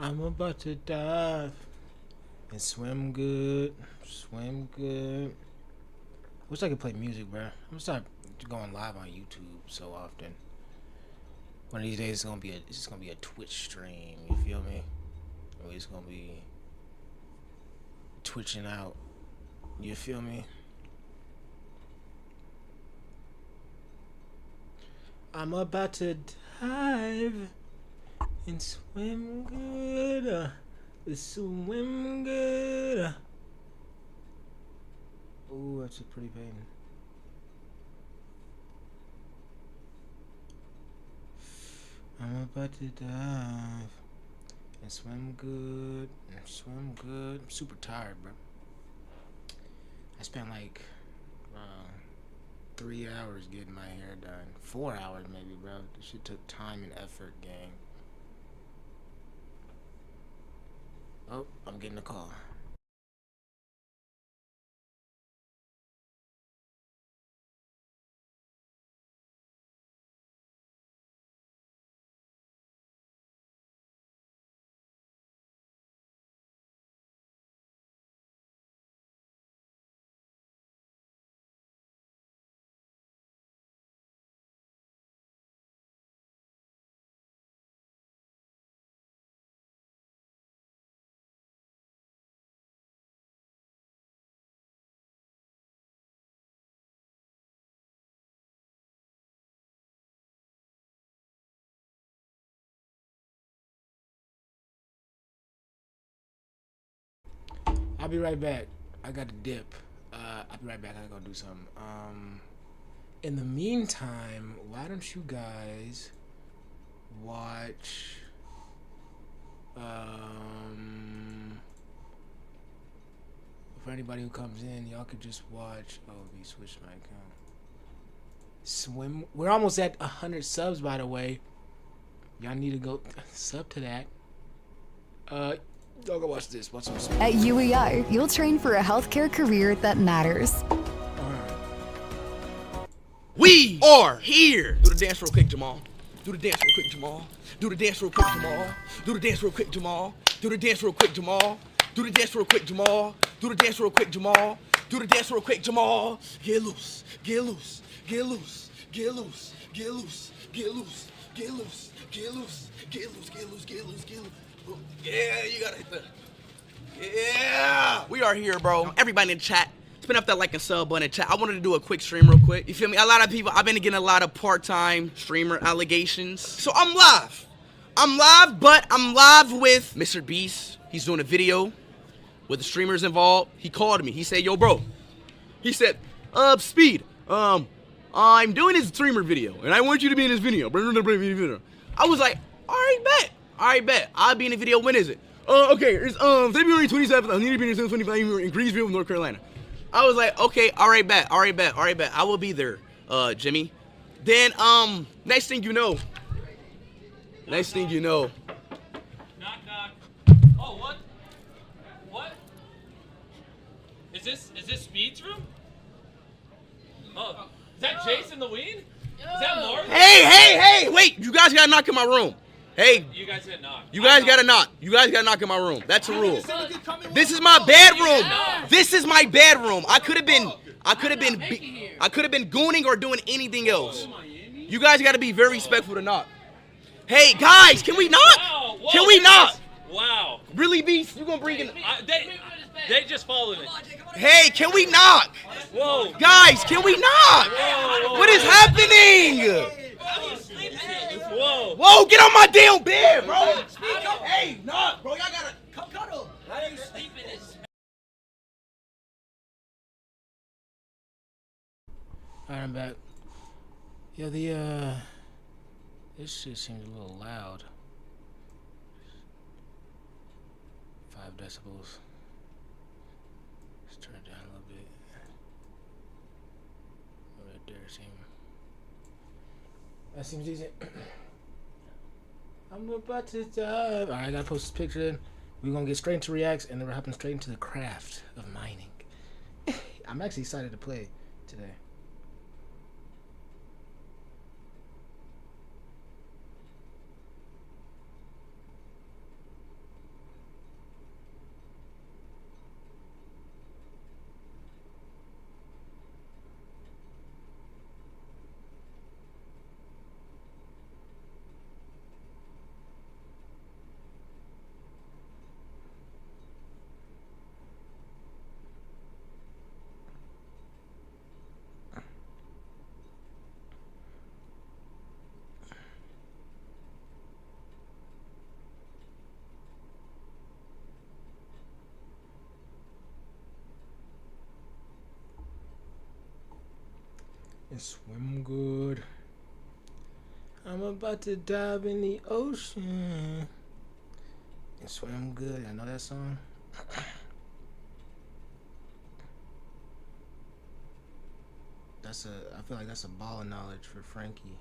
I'm about to dive and swim good. Swim good. Wish I could play music, bro. I'm gonna start going live on YouTube so often. One of these days it's just gonna be a Twitch stream. You feel me? Or it's gonna be twitching out. You feel me? I'm about to dive and swim good. Swim good. Ooh, that's a pretty painting. I'm about to dive and swim good. Swim good. I'm super tired, bro. I spent like 3 hours getting my hair done. 4 hours maybe, bro. This shit took time and effort, gang. Oh, I'm getting a call. I'll be right back. I got to dip. I'll be right back. I gotta go do something. In the meantime, why don't you guys watch? For anybody who comes in, y'all could just watch. Oh, we switched my account. Swim. We're almost at 100 subs, by the way. Y'all need to go sub to that. Y'all go watch this. Watch some. At UEI, you'll train for a healthcare career that matters. We are here. Do the dance real quick, Jamal. Do the dance real quick, Jamal. Do the dance real quick, Jamal. Do the dance real quick, Jamal. Do the dance real quick, Jamal. Do the dance real quick, Jamal. Do the dance real quick, Jamal. Do the dance real quick, Jamal. Get loose. Get loose. Get loose. Get loose. Get loose. Get loose. Get loose. Get loose. Get loose. Get loose. Get loose. Get loose. Yeah, you gotta hit that. Yeah, we are here, bro. Everybody in the chat, spin up that like and sub button in chat. I wanted to do a quick stream real quick. You feel me? A lot of people, I've been getting a lot of part-time streamer allegations. So I'm live. I'm live, but I'm live with Mr. Beast. He's doing a video with the streamers involved. He called me. He said, yo, bro. He said, Speed, I'm doing his streamer video, and I want you to be in this video. I was like, all right, bet. All right, bet. I'll be in the video. When is it? Okay, it's February 27th. I need to be in 7:25 in Greensville, North Carolina. I was like, okay, all right, bet. All right, bet. All right, bet. I will be there, Jimmy. Then, next thing you know. Next thing you know. Knock, knock. Oh, what? What? Is this Speed's room? Oh, is that Jason the Ween? Is that Marvin? Hey, wait. You guys gotta knock in my room. Hey. You guys get knocked. You guys gotta knock. You guys gotta knock in my room. That's a rule. This is my bedroom. This is my bedroom. I could have been gooning or doing anything else. You guys gotta be very respectful to knock. Hey guys, can we knock? Wow, whoa, Can we knock? Wow. Really, Beast? You gonna bring in? They just followed me. Hey, can we knock? Whoa. Guys, can we knock? Whoa. What is happening? Whoa. Whoa, get on my damn bed, bro. Hey, knock, bro. Y'all gotta come cuddle. How do you sleep in this? Alright, I'm back. Yeah, this shit seems a little loud. 5 decibels. Let's turn it down a little bit. Right there, that seems decent. I'm about to dive. Alright, I gotta post this picture then. We're gonna get straight into reacts and then we're hopping straight into the craft of mining. I'm actually excited to play today. and swim good. I'm about to dive in the ocean and swim good. I know that song. I feel like that's a ball of knowledge for Frankie.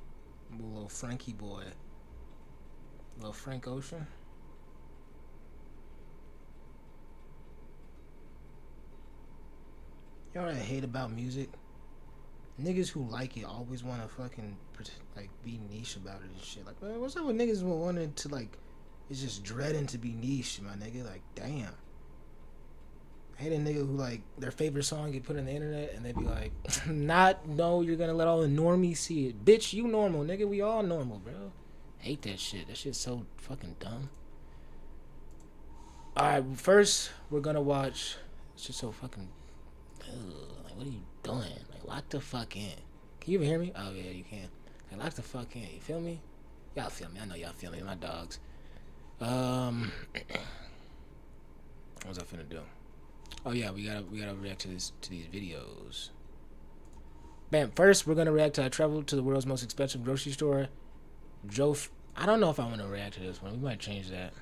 Little Frankie boy. Little Frank Ocean. You know what I hate about music? Niggas who like it always want to fucking like be niche about it and shit. Like, man, what's up with niggas wanting to like? It's just dreading to be niche, my nigga. Like, damn. I hate a nigga who like their favorite song get put on the internet and they be like, no, you're gonna let all the normies see it. Bitch, you normal, nigga. We all normal, bro. I hate that shit. That shit's so fucking dumb. Alright, first we're gonna watch. It's just so fucking. Like, what are you doing? Like, lock the fuck in. Can you even hear me? Oh yeah, you can. Like, lock the fuck in. You feel me? Y'all feel me. I know y'all feel me. My dogs. What was I finna do? Oh yeah, we gotta react to these videos. Bam. First, we're gonna react to I traveled to the world's most expensive grocery store. I don't know if I want to react to this one. We might change that.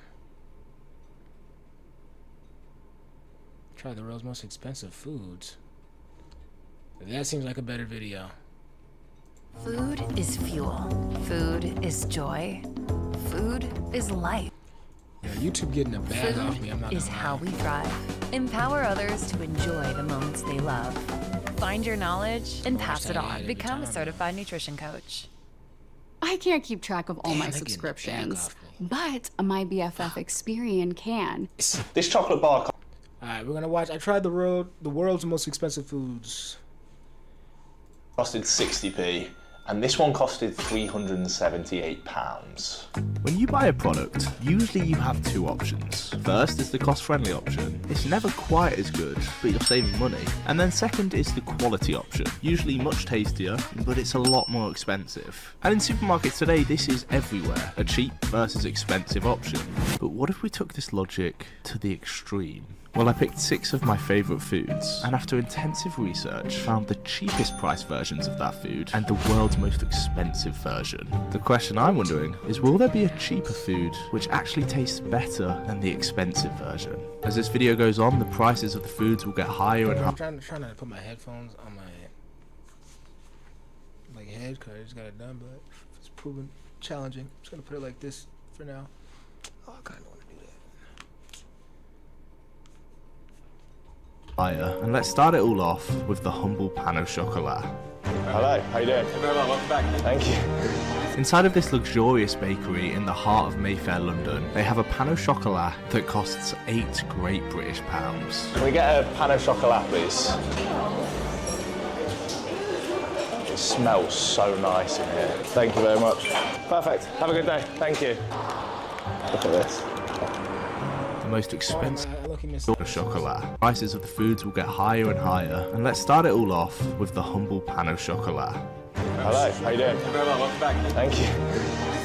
Try the world's most expensive foods. That seems like a better video. Food is fuel. Food is joy. Food is life. Yeah, YouTube getting a bag off me. I'm not Food is gonna how lie. we thrive. Empower others to enjoy the moments they love. Find your knowledge and Watch pass that it ad on. every Become a time, certified nutrition coach. I can't keep track of all Damn, my they're getting the bag subscriptions, off me. but my BFF Experian can. This chocolate bar Alright, we're gonna watch. I tried the world's most expensive foods. costed 60p, and this one costed £378. When you buy a product, usually you have two options. First is the cost-friendly option. It's never quite as good, but you're saving money. And then second is the quality option. Usually much tastier, but it's a lot more expensive. And in supermarkets today, this is everywhere. A cheap versus expensive option. But what if we took this logic to the extreme? Well, I picked 6 of my favourite foods, and after intensive research, found the cheapest price versions of that food and the world's most expensive version. The question I'm wondering is, will there be a cheaper food which actually tastes better than the expensive version? As this video goes on, the prices of the foods will get higher and I'm higher. trying to put my headphones on my head because I just got it done, but it's proven challenging. I'm just gonna put it like this for now. Oh, I kind of want to do that. And let's start it all off with the humble pan au chocolat. Hello, how you doing? Very well, welcome back. Thank you. Inside of this luxurious bakery in the heart of Mayfair, London, they have a pan au chocolat that costs £8 great British pounds. Can we get a pan au chocolat, please? It smells so nice in here. Thank you very much. Perfect. Have a good day. Thank you. Look at this. The most expensive I look, he missed pan au chocolat. Prices of the foods will get higher and higher. And let's start it all off with the humble pan au chocolat. Hello, how you doing? Very well, welcome back. Thank you.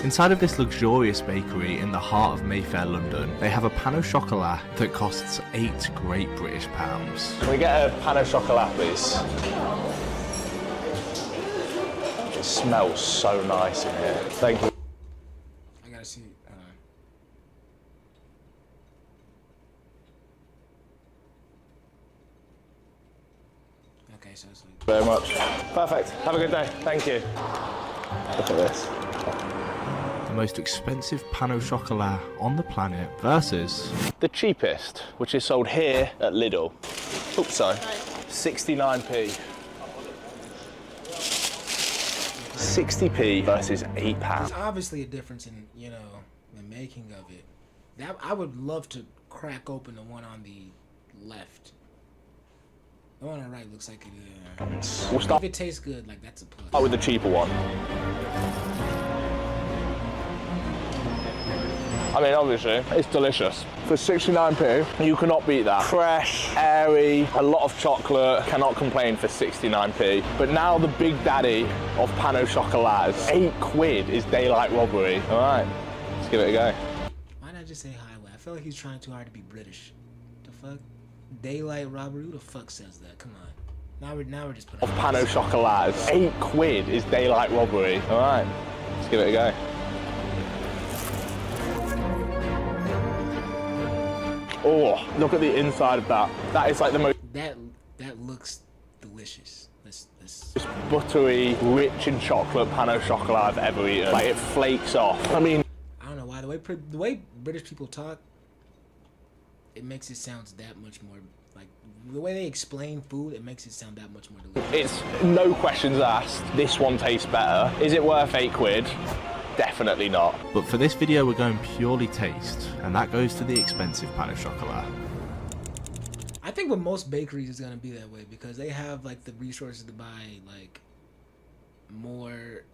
Inside of this luxurious bakery in the heart of Mayfair, London, they have a pan au chocolat that costs £8 great British pounds. Can we get a pan au chocolat, please? It smells so nice in here. Thank you. I gotta see. Okay, so it's like. Very much. Perfect. Have a good day. Thank you. Look at this. The most expensive pan au chocolat on the planet versus The cheapest, which is sold here at Lidl. Oops, sorry. 69p. 60p versus There's £8. obviously a difference in, you know, the making of it. That I would love to crack open the one on the left. The one on the right looks like it. We'll If start it tastes good, like that's a plus. with the cheaper one. I mean, obviously, it's delicious. For 69p, you cannot beat that. Fresh, airy, a lot of chocolate, cannot complain for 69p. But now the big daddy of pan au chocolats, £8 is daylight robbery. All right, let's give it a go. Why not just say highway? I feel like he's trying too hard to be British. The fuck? Daylight robbery? Who the fuck says that? Come on. Now we're just putting of Pano Chocolat. £8 is daylight robbery. All right, let's give it a go. Oh, look at the inside of that. That is like the most That looks delicious. Let's buttery, rich in chocolate Pano Chocolat I've ever eaten. Like, it flakes off. I mean, I don't know why the way British people talk, it makes it sound that much more like the way they explain food. It makes it sound that much more delicious. it's no questions asked. This one tastes better. Is it worth £8? Definitely not. But for this video, we're going purely taste, and that goes to the expensive Pano Chocolat. I think with most bakeries it's gonna be that way because they have like the resources to buy like more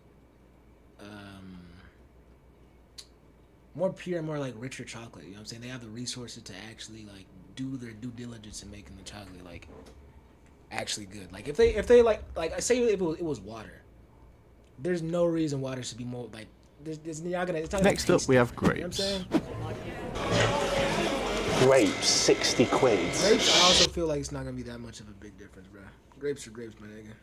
pure, more like richer chocolate. You know what I'm saying? They have the resources to actually like do their due diligence in making the chocolate like actually good. Like if they like I say if it was water, there's no reason water should be more like it's not gonna Next up, taste we have different, you know grapes. what I'm saying? Grapes, £60. Grapes, I also feel like it's not gonna be that much of a big difference, bro. Grapes are grapes, my nigga.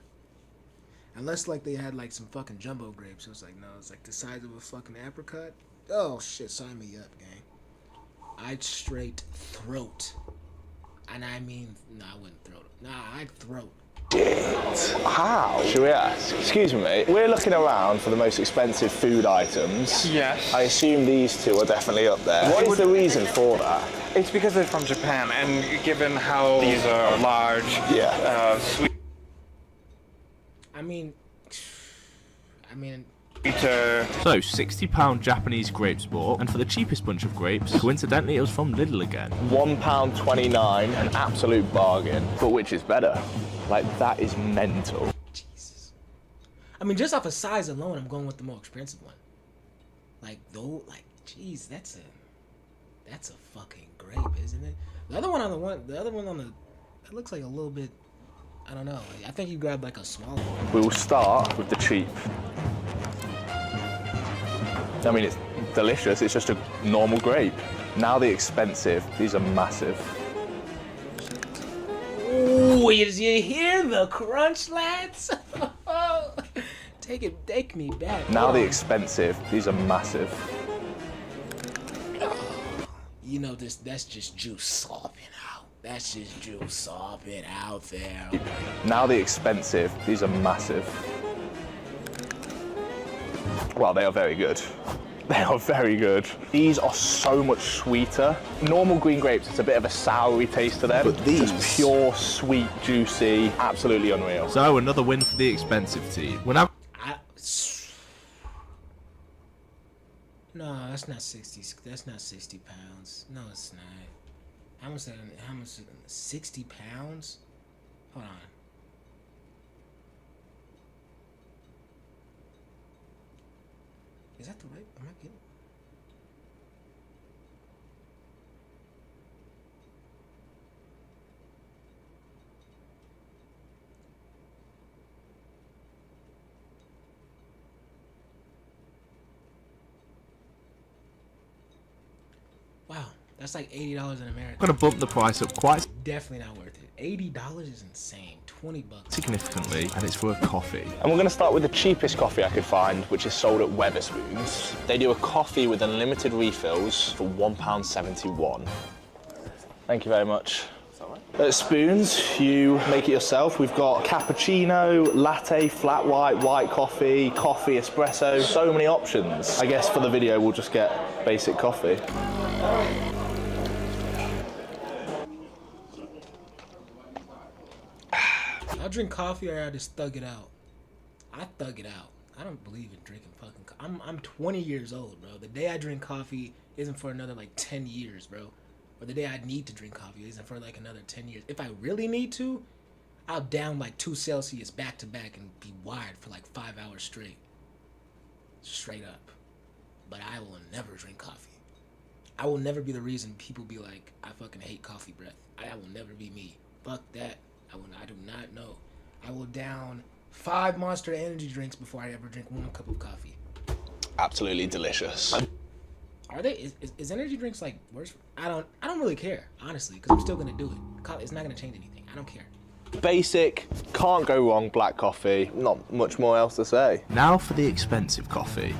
Unless like they had like some fucking jumbo grapes, so it's like no, it's like the size of a fucking apricot. Oh shit, sign me up, gang. I'd straight throat, and I mean, no, I wouldn't throat. Nah, I'd throat. How? Should we ask? Excuse me, mate. We're looking around for the most expensive food items. Yes. I assume these two are definitely up there. What is the reason for that? It's because they're from Japan, and given how these are large, sweeter, I mean, So, £60 Japanese grapes bought, and for the cheapest bunch of grapes, coincidentally it was from Lidl again. £1.29, an absolute bargain. But which is better? Like, that is mental. Jesus. I mean, just off of size alone, I'm going with the more expensive one. Like though, like, jeez, that's a fucking grape, isn't it? The other one it looks like a little bit. I don't know. Like, I think you grabbed like a smaller one. We will start with the cheap. I mean, it's delicious. It's just a normal grape. Now the expensive. These are massive. Ooh, did you hear the crunch, lads? Take me back. Now the expensive. These are massive. You know this. That's just juice sopping out. That's just juice sopping out there. Now the expensive. These are massive. Well, they are very good. They are very good. These are so much sweeter. Normal green grapes, it's a bit of a soury taste to them. But these- Just pure, sweet, juicy, absolutely unreal. So, another win for the expensive team. We're now No, that's not 60. That's not 60 pounds. No, it's not. How much? 60 pounds? Hold on. Is that the right? Am I getting? Wow, that's like $80 in America. going to bump the price up quite Definitely not worth it. $80 is insane. $20. significantly, and it's for a coffee. And we're going to start with the cheapest coffee I could find, which is sold at Wetherspoons. They do a coffee with unlimited refills for £1.71. Thank you very much. At Spoons, you make it yourself. We've got cappuccino, latte, flat white, white coffee, coffee, espresso, so many options. I guess for the video, we'll just get basic coffee. I drink coffee or I just thug it out. I thug it out. I don't believe in drinking fucking coffee. I'm 20 years old, bro. The day I drink coffee isn't for another like 10 years, bro. Or the day I need to drink coffee isn't for like another 10 years. If I really need to, I'll down like 2 Celsius back to back and be wired for like 5 hours straight. Straight up. But I will never drink coffee. I will never be the reason people be like, I fucking hate coffee breath. That will never be me. Fuck that. I do not know. I will down 5 Monster Energy drinks before I ever drink 1 cup of coffee. Absolutely delicious. Are they? Is energy drinks like worse? I don't really care, honestly, because I'm still gonna do it. It's not gonna change anything. I don't care. Basic, can't go wrong, black coffee. Not much more else to say. Now for the expensive coffee.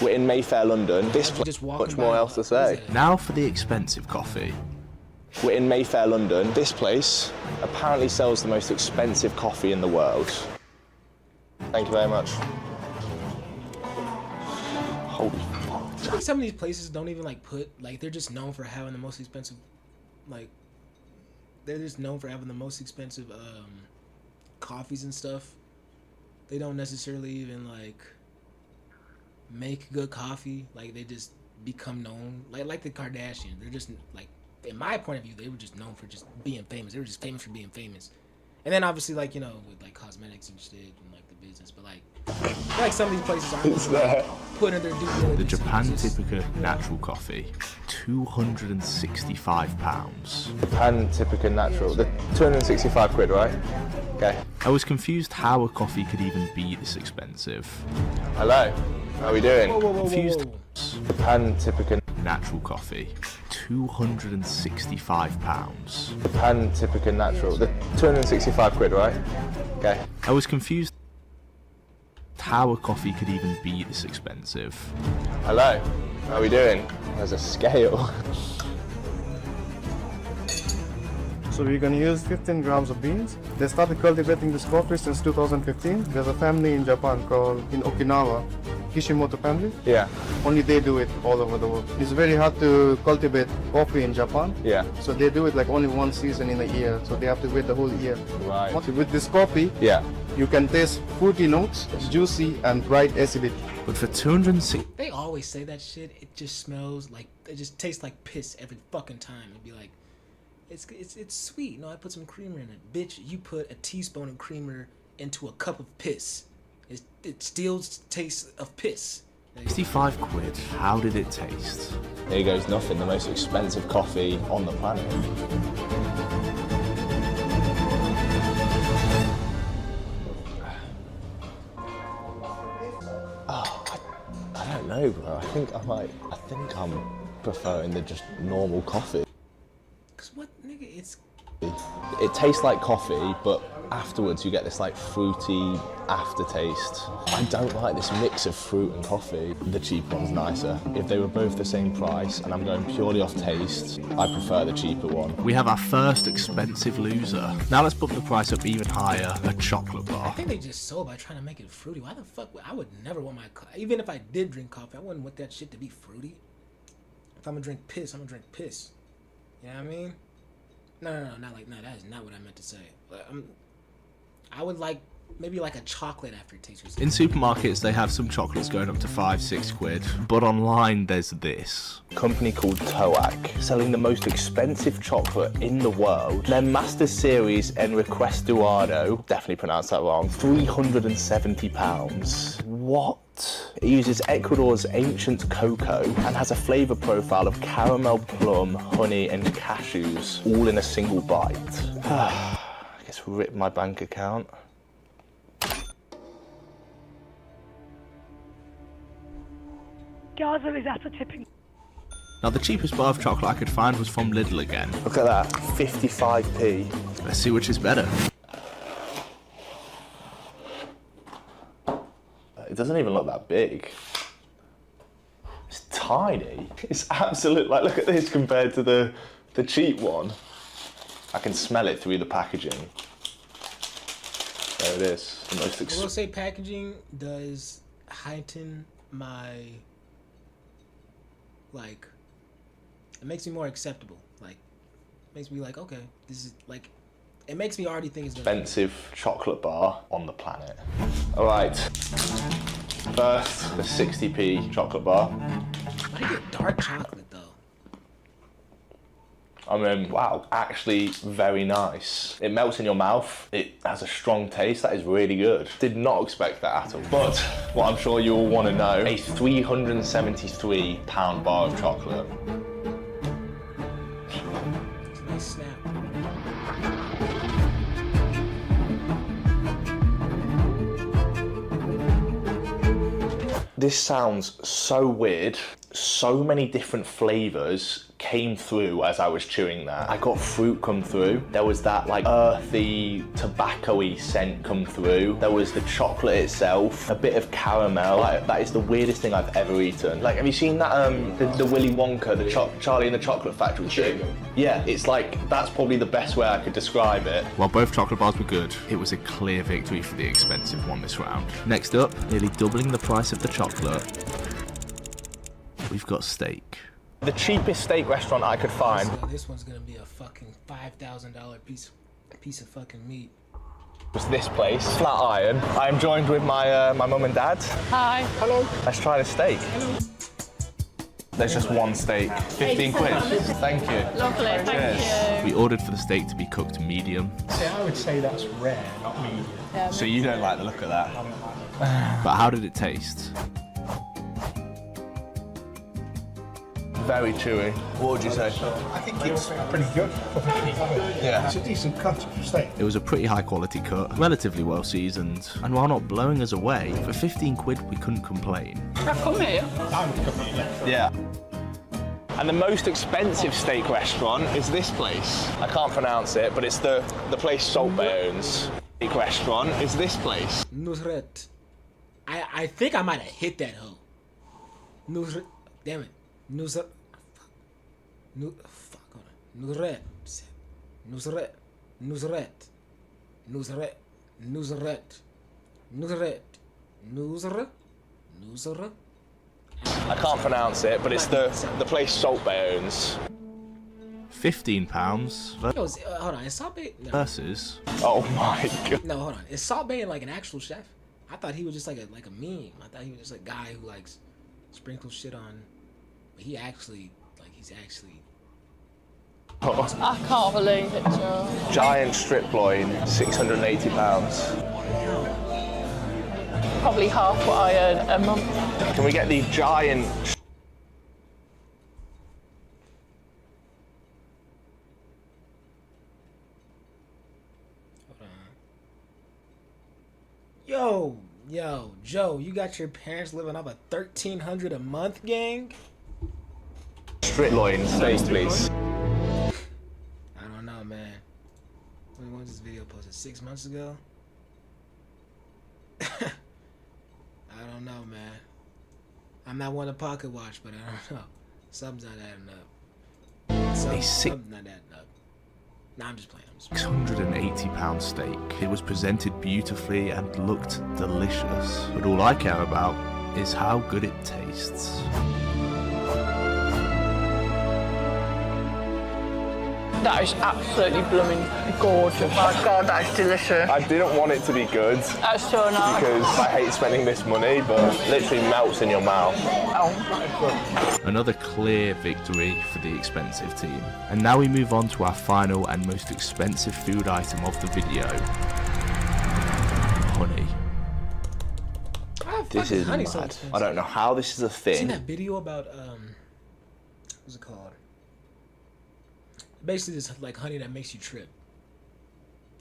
We're in Mayfair, London. This place, Just walking much more by, else to say. Now for the expensive coffee. We're in Mayfair, London. This place apparently sells the most expensive coffee in the world. Thank you very much. Holy fuck. Like some of these places don't even like put like they're just known for having the most expensive, like they're just known for having the most expensive coffees and stuff. They don't necessarily even like make good coffee. Like they just become known like the Kardashians. They're just like, in my point of view, they were just known for just being famous. They were just famous for being famous. And then obviously like, you know, with like cosmetics and shit and like the business, but like some of these places aren't like, putting their due diligence. The Japan into this. Typica natural coffee, £265. Japan Typica Natural. The 265 quid, right? Okay. I was confused how a coffee could even be this expensive. Hello. How are we doing? Whoa, whoa, whoa, whoa, Confused. whoa. Japan Typica. Natural coffee, £265. Japan Typica Natural. The 265 quid, right? Okay. I was confused how a coffee could even be this expensive. Hello. How are we doing? There's a scale. So we're going to use 15 grams of beans. They started cultivating this coffee since 2015. There's a family in Japan called, in Okinawa, Kishimoto family. Yeah. Only they do it all over the world. It's very hard to cultivate coffee in Japan. Yeah. So they do it like only one season in a year. So they have to wait the whole year. Right. With this coffee, Yeah. you can taste fruity notes, juicy and bright acidity. But for 260, They always say that shit. It just smells like, it just tastes like piss every fucking time. It'd be like, it's sweet. No, I put some creamer in it. Bitch, you put a teaspoon of creamer into a cup of piss. It still tastes of piss. 65 quid, how did it taste? Here goes nothing. The most expensive coffee on the planet. I don't know, bro. I think I'm preferring the just normal coffee. Cause what, nigga, it's... It tastes like coffee, but afterwards you get this like fruity aftertaste. I don't like this mix of fruit and coffee. The cheap one's nicer. If they were both the same price and I'm going purely off taste, I prefer the cheaper one. We have our first expensive loser. Now let's bump the price up even higher, a chocolate bar. I think they just sold by trying to make it fruity. Why the fuck I would never want my even if I did drink coffee, I wouldn't want that shit to be fruity. If I'm gonna drink piss, I'm gonna drink piss. You know what I mean? No, not like, no, that is not what I meant to say. I would like maybe like a chocolate aftertaste. In supermarkets, they have some chocolates going up to 5-6 quid, but online there's this. A company called Toac, selling the most expensive chocolate in the world. Their Master Series Enriquez Dorado, definitely pronounced that wrong, £370. What? It uses Ecuador's ancient cocoa and has a flavour profile of caramel, plum, honey and cashews, all in a single bite. I guess rip my bank account. Gaza is at a tipping. Now the cheapest bar of chocolate I could find was from Lidl again. Look at that, 55p. Let's see which is better. It doesn't even look that big. It's tiny. It's absolute, like, look at this compared to the cheap one. I can smell it through the packaging. There it is, the most I will say packaging does heighten my, like, it makes me more acceptable. Like, makes me like, okay, this is like, it makes me already think it's gonna expensive chocolate bar on the planet. All right, first, the 60p chocolate bar. Why do you get dark chocolate though? I mean, wow, actually very nice. It melts in your mouth. It has a strong taste. That is really good. Did not expect that at all. But what I'm sure you all want to know, a £373 bar of chocolate. It's a nice snap. This sounds so weird. So many different flavors, came through as I was chewing that. I got fruit come through. There was that like earthy, tobacco-y scent come through. There was the chocolate itself, a bit of caramel. Like, that is the weirdest thing I've ever eaten. Like, have you seen that the Willy Wonka, the Charlie and the Chocolate Factory chip? Yeah, it's like, that's probably the best way I could describe it. While both chocolate bars were good, it was a clear victory for the expensive one this round. Next up, nearly doubling the price of the chocolate, we've got steak. The cheapest steak restaurant I could find. So this one's gonna be a fucking $5,000 piece of fucking meat. Was this place, Flatiron. I am joined with my my mum and dad. Hi. Hello. Let's try the steak. Hello. There's just one steak, 15 quid. Thank you. Lovely, thank you. We ordered for the steak to be cooked medium. See, I would say that's rare, not medium. So you don't like the look of that? But how did it taste? Very chewy. What would you say? I think it's pretty good. Yeah. It's a decent cut of steak. It was a pretty high quality cut, relatively well seasoned, and while not blowing us away, for 15 quid we couldn't complain. I come here. I would come here. Yeah. And the most expensive steak restaurant is this place. I can't pronounce it, but it's the place Salt Bay owns. Steak restaurant is this place. Nusret. I think I might have hit that hoe. Nusret. Damn it. Nusret. Fuck on it. Nusret. Nusret. Nusret. Nusret. Nusret. Nusret. Nusret. Nusret. I can't pronounce it, but it's the place Salt Bay owns. £15 Yo, hold on. Is Salt Bay? No. versus. Oh my god. No, hold on. Is Salt Bay like an actual chef? I thought he was just like a meme. I thought he was just a guy who likes sprinkles shit on. But he actually he's actually. I can't believe it, Joe. Giant strip loin, £680. Probably half what I earn a month. Can we get the giant? Yo, Joe, you got your parents living off of $1,300 a month, gang? Strip loin steak, please. I don't know, man. When was this video posted? 6 months ago? I don't know, man. I'm not one to pocket watch, but I don't know. Something's not adding up. Something's not adding up. Nah, I'm just playing. £680 steak. It was presented beautifully and looked delicious. But all I care about is how good it tastes. That is absolutely blooming gorgeous. My God, that is delicious. I didn't want it to be good. That's so nice. Because I hate spending this money, but it literally melts in your mouth. Oh. Another clear victory for the expensive team. And now we move on to our final and most expensive food item of the video. Honey. This is honey mad. so expensive. I don't know how this is a thing. Seen that video about what's it called? Basically, it's like honey that makes you trip.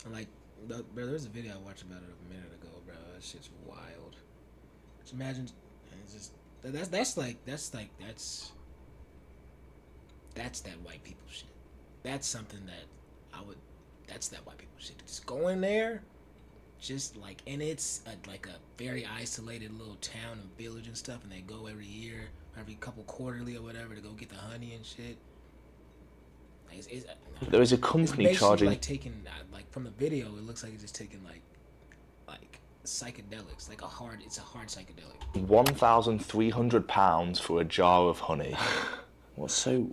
And like, bro, there's a video I watched about it a minute ago, bro. That shit's wild. Just imagine, it's just that's that white people shit. That's something that that's that white people shit. Just go in there, just like, and it's like a very isolated little town and village and stuff, and they go every year, every couple quarterly or whatever to go get the honey and shit. There is a company charging. Like taking like from the video, it looks like it's just taking like psychedelics, like it's a hard psychedelic. £1,300 for a jar of honey. What's so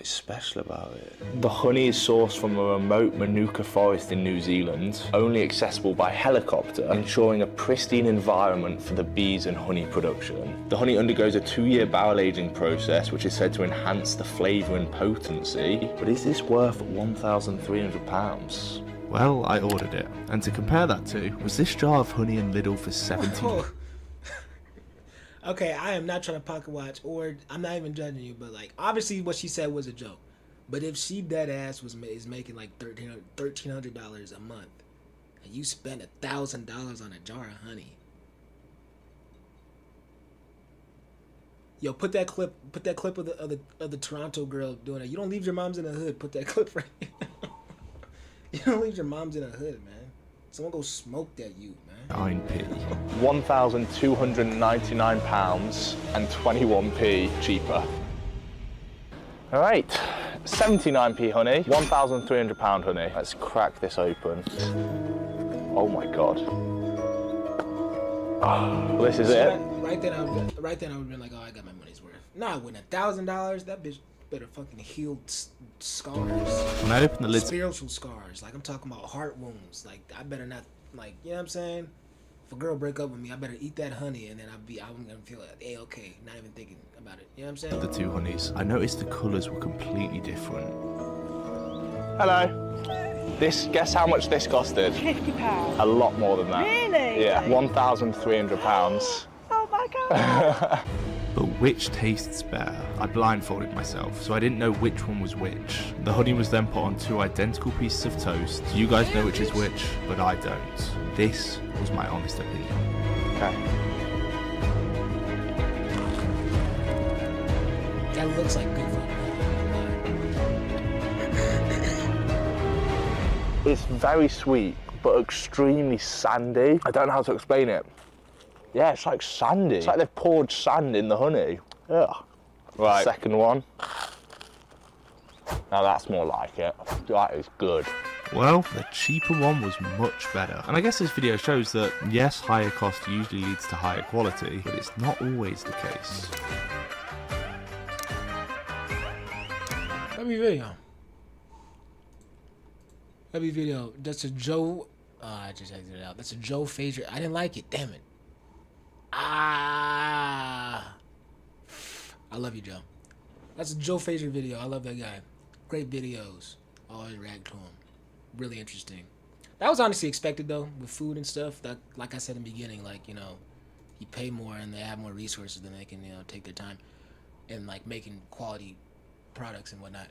special about it? The honey is sourced from a remote Manuka forest in New Zealand, only accessible by helicopter, ensuring a pristine environment for the bees and honey production. The honey undergoes a 2-year barrel aging process, which is said to enhance the flavour and potency. But is this worth £1,300? Well, I ordered it. And to compare that to, was this jar of honey in Lidl for 17... Okay, I am not trying to pocket watch, or I'm not even judging you, but like, obviously what she said was a joke. But if she dead ass is making like $1,300 a month, and you spend $1,000 on a jar of honey, Yo, put that clip of the Toronto girl doing it. You don't leave your moms in the hood. Put that clip right here. You don't leave your moms in the hood, man. Someone go smoke that youth, man. 9p. £1,299 and 21p cheaper. All right, 79p honey, £1,300 honey. Let's crack this open. Oh my God. Oh, this is it. Right then I would have been like, oh, I got my money's worth. Nah, I wouldn't. $1,000. That bitch better fucking heal scars. When I opened the lid, Spiritual scars. Like, I'm talking about heart wounds. Like, I better not, like, you know what I'm saying? If a girl break up with me, I better eat that honey, and then I'm gonna feel A-okay, not even thinking about it. You know what I'm saying? the two honeys, I noticed the colours were completely different. Hello. Guess how much this costed? £50. A lot more than that. Really? Yeah, £1,300. Oh my God. But which tastes better? I blindfolded myself, so I didn't know which one was which. The honey was then put on 2 identical pieces of toast. You guys know which is which, but I don't. This was my honest opinion. Okay. That looks like good food. It's very sweet, but extremely sandy. I don't know how to explain it. Yeah, it's like sandy. It's like they've poured sand in the honey. Yeah. Right. Second one. Now that's more like it. That is good. Well, the cheaper one was much better. And I guess this video shows that, yes, higher cost usually leads to higher quality, but it's not always the case. Let me video. That's a Joe. I just exited it out. That's a Joe Fager. I didn't like it. Damn it. I love you, Joe. That's a Joe Fager video. I love that guy. Great videos. Always react to him. Really interesting. That was honestly expected though, with food and stuff. That, like I said in the beginning, like, you know, you pay more and they have more resources, then they can, you know, take their time and like making quality products and whatnot.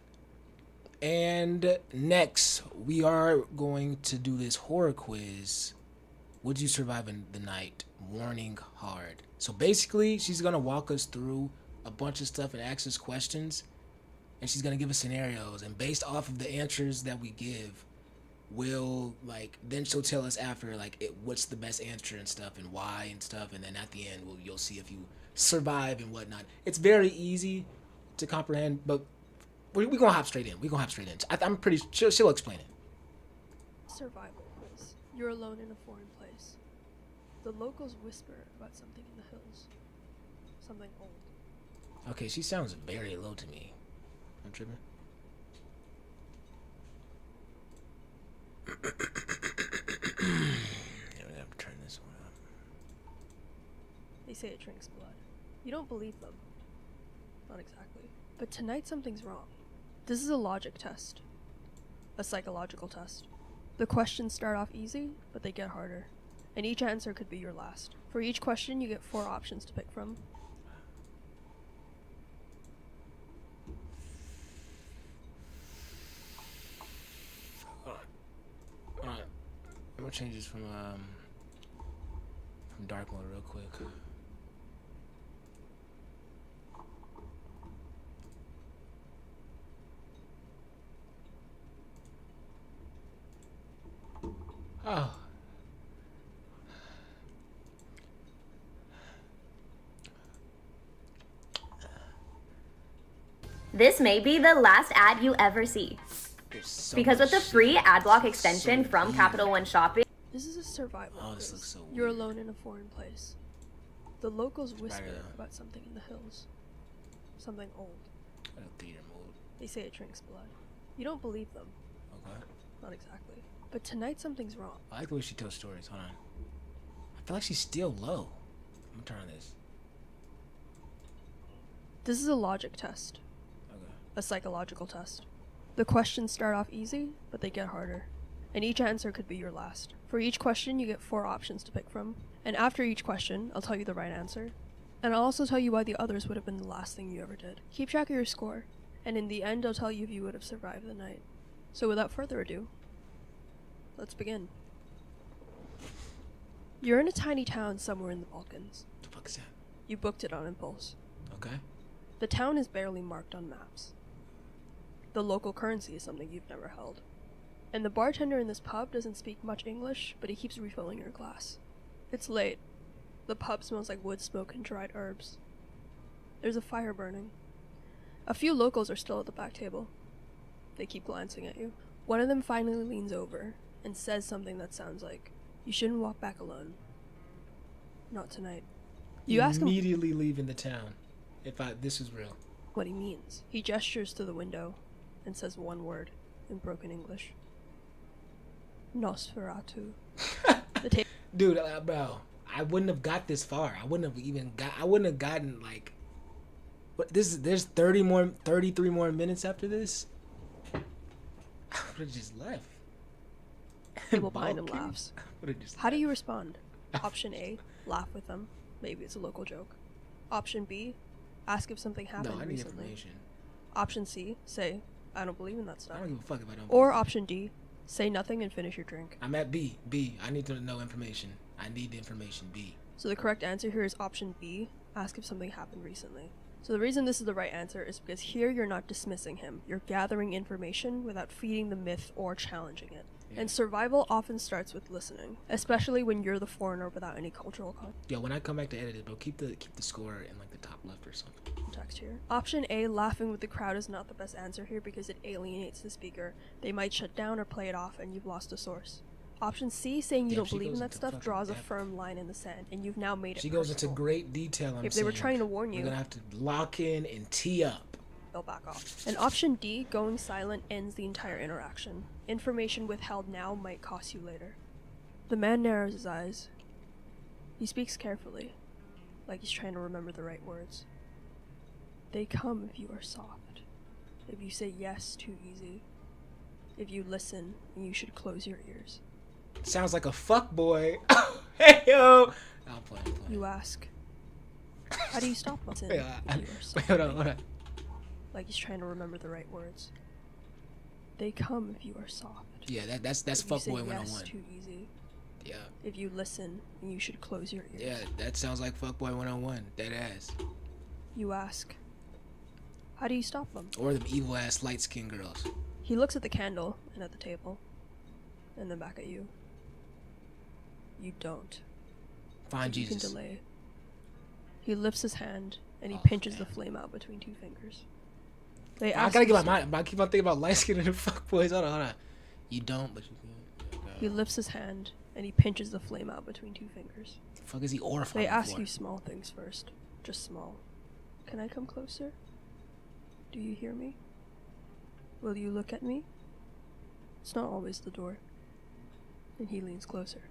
And next, we are going to do this horror quiz. Would you survive in the night? Warning hard. So basically, she's gonna walk us through a bunch of stuff and ask us questions, and she's gonna give us scenarios, and based off of the answers that we give, then she'll tell us after what's the best answer and stuff and why and stuff, and then at the end you'll see if you survive and whatnot. It's very easy to comprehend, but we're gonna hop straight in. I'm pretty sure she'll explain it. Survival quiz. You're alone in a foreign place. The locals whisper about something in the hills. Something old. Okay, she sounds very low to me. I'm tripping. Yeah, we have to turn this one up. They say it drinks blood. You don't believe them. Not exactly. But tonight something's wrong. This is a logic test. A psychological test. The questions start off easy, but they get harder. And each answer could be your last. For each question, you get 4 options to pick from. Alright. I'm gonna change this from dark mode real quick. Oh. This may be the last ad you ever see. Because with the free ad block extension from Capital One Shopping. This is a survival quiz. This looks so weird. You're alone in a foreign place. The locals whisper about something in the hills. Something old. Theater mode. They say it drinks blood. You don't believe them. Okay. Not exactly. But tonight something's wrong. I like the way she tells stories. Hold on. I feel like she's still low. I'm gonna turn on this. This is a logic test. Okay. A psychological test. The questions start off easy, but they get harder. And each answer could be your last. For each question, you get 4 options to pick from. And after each question, I'll tell you the right answer. And I'll also tell you why the others would have been the last thing you ever did. Keep track of your score. And in the end, I'll tell you if you would have survived the night. So without further ado, let's begin. You're in a tiny town somewhere in the Balkans. What the fuck is that? You booked it on impulse. Okay. The town is barely marked on maps. The local currency is something you've never held. And the bartender in this pub doesn't speak much English, but he keeps refilling your glass. It's late. The pub smells like wood smoke and dried herbs. There's a fire burning. A few locals are still at the back table. They keep glancing at you. One of them finally leans over and says something that sounds like, "You shouldn't walk back alone. Not tonight." You ask him immediately leaving the town. This is real. what he means. He gestures to the window and says one word in broken English. Nosferatu. Dude, bro, I wouldn't have got this far. I wouldn't have gotten like what there's 33 more minutes after this. I would have just left. People behind him laughs. Just How do you respond? Option A, laugh with them. Maybe it's a local joke. Option B, ask if something happened No, I need recently. information. Option C, say, "I don't believe in that stuff." I don't give a fuck if I don't. Or option D, say nothing and finish your drink. I'm at B. I need to know information. I need the information. B. So the correct answer here is option B, ask if something happened recently. So the reason this is the right answer is because here you're not dismissing him. You're gathering information without feeding the myth or challenging it. And survival often starts with listening, especially when you're the foreigner without any cultural Yo, when I come back to edit it, bro, keep the score in like the top left or something. context here. Option A, laughing with the crowd, is not the best answer here because it alienates the speaker. They might shut down or play it off and you've lost a source. Option C, saying you don't believe in that stuff, draws a firm line in the sand, and you've now made it She goes into personal. great detail. If they were trying to warn you, we're gonna have to lock in and tee up. they'll back off. And option D, going silent, ends the entire interaction. Information withheld now might cost you later. The man narrows his eyes. He speaks carefully, like he's trying to remember the right words. They come if you are soft. If you say yes too easy. If you listen, you should close your ears. Sounds like a fuck boy. Hey yo. I'll play. You ask, how do you stop listening? Wait, hold on. Like he's trying to remember the right words. They come if you are soft. Yeah, that's If you say fuckboy yes 101. too easy. Yeah. If you listen, you should close your ears. Yeah, that sounds like fuckboy 101. Dead ass. You ask, how do you stop them? Or them evil ass light skinned girls. He looks at the candle and at the table, and then back at you. You don't. Find You can Jesus. delay. He lifts his hand and he pinches the flame out between two fingers. They I ask gotta you get my mind. I keep on thinking about light skinned and fuckboys. Hold on. You don't, but you can. He lifts his hand and he pinches the flame out between two fingers. The fuck is he orifying They ask for? you small things first. Just small. Can I come closer? Do you hear me? Will you look at me? It's not always the door. And he leans closer.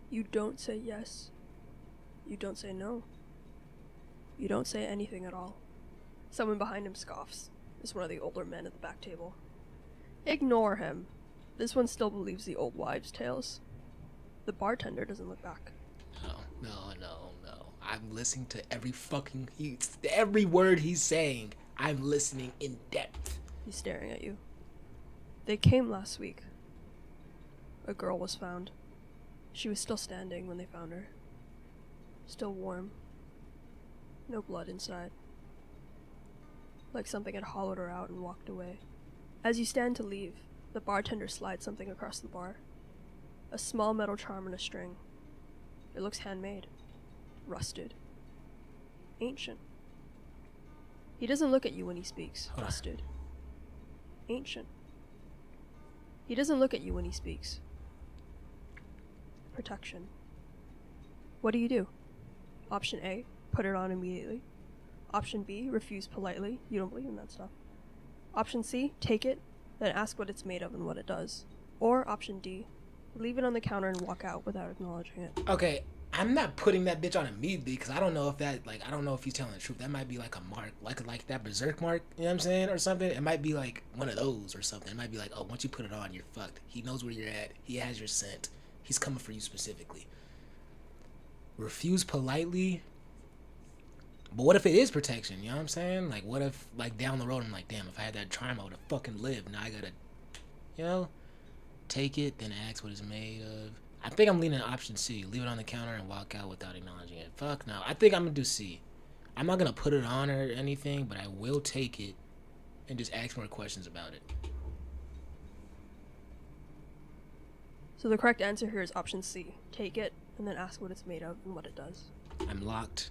You don't say yes. You don't say no. You don't say anything at all. Someone behind him scoffs. It's one of the older men at the back table. Ignore him. This one still believes the old wives' tales. The bartender doesn't look back. No. I'm listening to every word he's saying. I'm listening in depth. He's staring at you. They came last week. A girl was found. She was still standing when they found her. Still warm. No blood inside. Like something had hollowed her out and walked away. As you stand to leave, the bartender slides something across the bar. A small metal charm and a string. It looks handmade. Rusted. Ancient. He doesn't look at you when he speaks. Rusted. Ancient. He doesn't look at you when he speaks. Protection. What do? Option A, put it on immediately. Option B, refuse politely. You don't believe in that stuff. Option C, take it, then ask what it's made of and what it does. Or option D, leave it on the counter and walk out without acknowledging it. Okay, I'm not putting that bitch on immediately because I don't know if I don't know if he's telling the truth. That might be like a mark, like that berserk mark, you know what I'm saying, or something. It might be like one of those or something. It might be like, oh, once you put it on, you're fucked. He knows where you're at. He has your scent. He's coming for you specifically. Refuse politely. But what if it is protection? You know what I'm saying? Like, what if, like, down the road, I'm like, damn, if I had that charm, I would have fucking lived. Now I gotta, you know, take it, then ask what it's made of. I think I'm leaning option C. Leave it on the counter and walk out without acknowledging it. Fuck no. I think I'm gonna do C. I'm not gonna put it on or anything, but I will take it and just ask more questions about it. So the correct answer here is option C. Take it, and then ask what it's made of and what it does. I'm locked.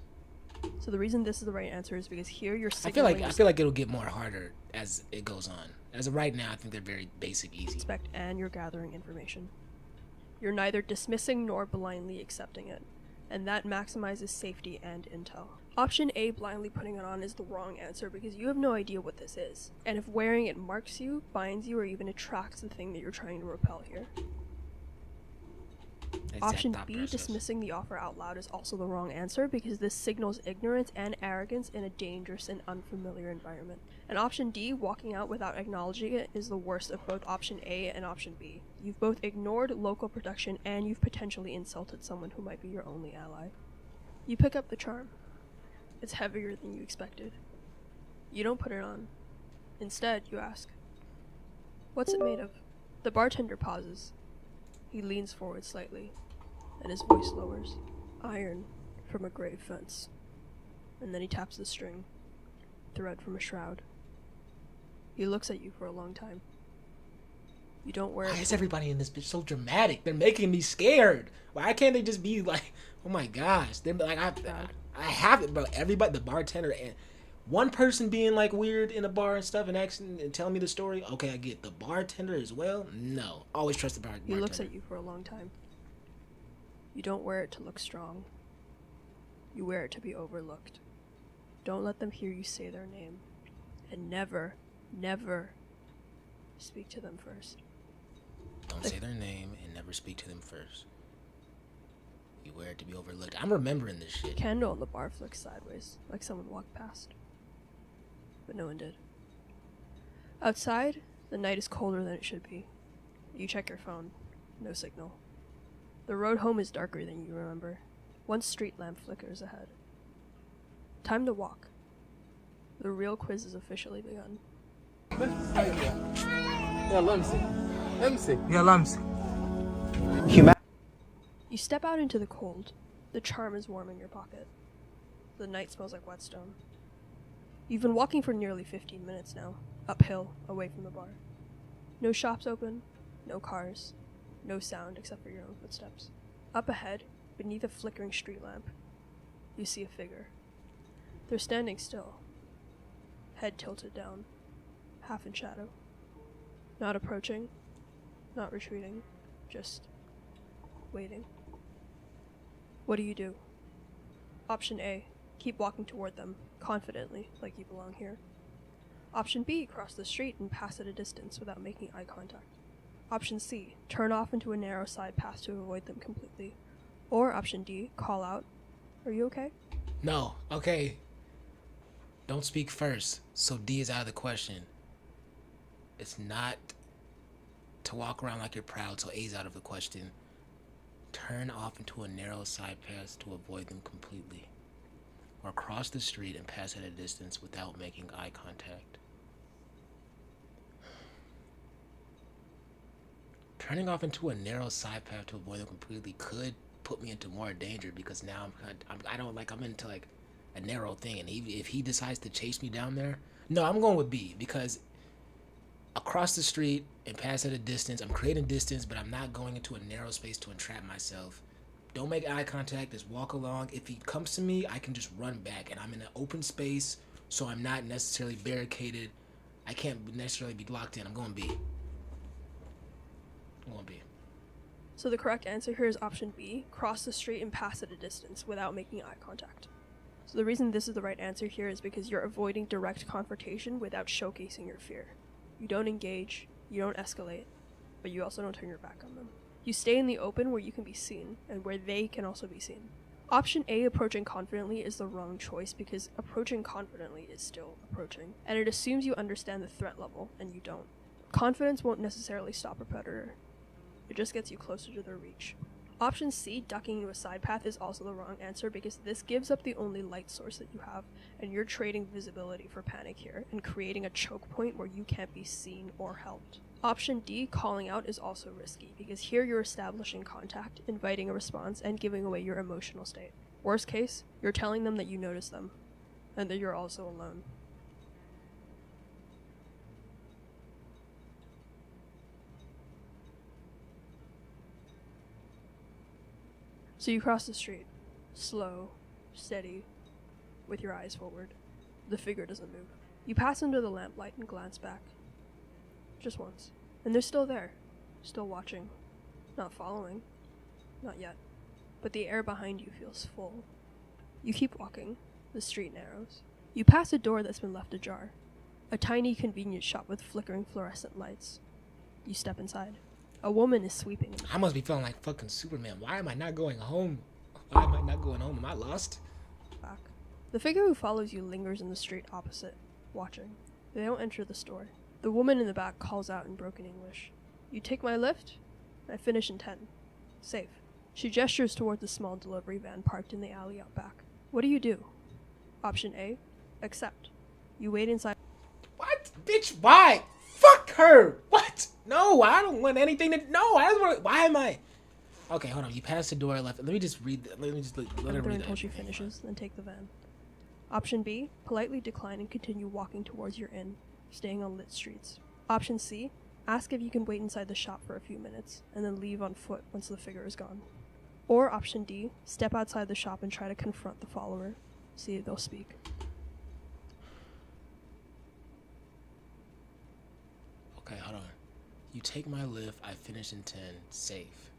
So the reason this is the right answer is because here you're I signaling... feel like it'll get more harder as it goes on. As of right now, I think they're very basic, easy. Expect, and you're gathering information. You're neither dismissing nor blindly accepting it, and that maximizes safety and intel. Option A, blindly putting it on, is the wrong answer because you have no idea what this is, and if wearing it marks you, binds you, or even attracts the thing that you're trying to repel here. Option B, dismissing the offer out loud, is also the wrong answer because this signals ignorance and arrogance in a dangerous and unfamiliar environment. And option D, walking out without acknowledging it, is the worst of both option A and option B. You've both ignored local protection and you've potentially insulted someone who might be your only ally. You pick up the charm. It's heavier than you expected. You don't put it on. Instead, you ask, "What's it made of?" The bartender pauses. He leans forward slightly, and his voice lowers. "Iron from a grave fence." And then he taps the string. "Thread from a shroud." He looks at you for a long time. You don't wear Why is everybody in this bitch so dramatic? They're making me scared. Why can't they just be like, oh my gosh? They're like, I have it, bro. Everybody, the bartender, and one person being like weird in a bar and stuff and asking and telling me the story. Okay, I get the bartender as well. No, always trust the bartender. He looks at you for a long time. You don't wear it to look strong. You wear it to be overlooked. Don't let them hear you say their name. And never, never speak to them first. Don't say their name and never speak to them first. You wear it to be overlooked. I'm remembering this shit. Candle on the bar flicks sideways, like someone walked past. But no one did. Outside, the night is colder than it should be. You check your phone. No signal. The road home is darker than you remember. One street lamp flickers ahead. Time to walk. The real quiz has officially begun. You step out into the cold. The charm is warm in your pocket. The night smells like whetstone. You've been walking for nearly 15 minutes now, uphill, away from the bar. No shops open, no cars, no sound except for your own footsteps. Up ahead, beneath a flickering street lamp, you see a figure. They're standing still, head tilted down, half in shadow. Not approaching, not retreating, just waiting. What do? Option A, keep walking toward them, confidently, like you belong here. Option B, cross the street and pass at a distance without making eye contact. Option C, turn off into a narrow side path to avoid them completely. Or option D, call out, "Are you okay?" No, okay. Don't speak first, so D is out of the question. It's not to walk around like you're proud, so A's out of the question. Turn off into a narrow side path to avoid them completely. Or cross the street and pass at a distance without making eye contact. Turning off into a narrow side path to avoid them completely could put me into more danger because now I'm into like a narrow thing, and if he decides to chase me down there, no, I'm going with B because across the street and pass at a distance, I'm creating distance, but I'm not going into a narrow space to entrap myself. Don't make eye contact, just walk along. If he comes to me, I can just run back, and I'm in an open space, so I'm not necessarily barricaded. I can't necessarily be locked in. I'm going B. I'm going B. So the correct answer here is option B, cross the street and pass at a distance without making eye contact. So the reason this is the right answer here is because you're avoiding direct confrontation without showcasing your fear. You don't engage, you don't escalate, but you also don't turn your back on them. You stay in the open where you can be seen, and where they can also be seen. Option A, approaching confidently, is the wrong choice because approaching confidently is still approaching, and it assumes you understand the threat level, and you don't. Confidence won't necessarily stop a predator. It just gets you closer to their reach. Option C, ducking into a side path, is also the wrong answer because this gives up the only light source that you have, and you're trading visibility for panic here and creating a choke point where you can't be seen or helped. Option D, calling out, is also risky because here you're establishing contact, inviting a response, and giving away your emotional state. Worst case, you're telling them that you notice them. and that you're also alone. So you cross the street, slow, steady, with your eyes forward. The figure doesn't move. You pass under the lamplight and glance back. Just once. And they're still there, still watching, not following. Not yet. But the air behind you feels full. You keep walking. The street narrows. You pass a door that's been left ajar. A tiny convenience shop with flickering fluorescent lights. You step inside. A woman is sweeping. I must be feeling like fucking Superman. Why am I not going home? Why am I not going home? Am I lost? Back. The figure who follows you lingers in the street opposite, watching. They don't enter the store. The woman in the back calls out in broken English. You take my lift? I finish in 10. Safe. She gestures toward the small delivery van parked in the alley out back. What do you do? Option A, accept. You wait inside. What? Bitch, why? Fuck her! What? No, I don't want anything to... No, I don't want... Why am I... Okay, hold on. You pass the door left. Let me just read... Let me just let her read until she finishes, then take the van. Option B, politely decline and continue walking towards your inn, staying on lit streets. Option C, ask if you can wait inside the shop for a few minutes, and then leave on foot once the figure is gone. Or option D, step outside the shop and try to confront the follower. See if they'll speak. Okay, hold on. You take my lift. I finish in 10. Safe.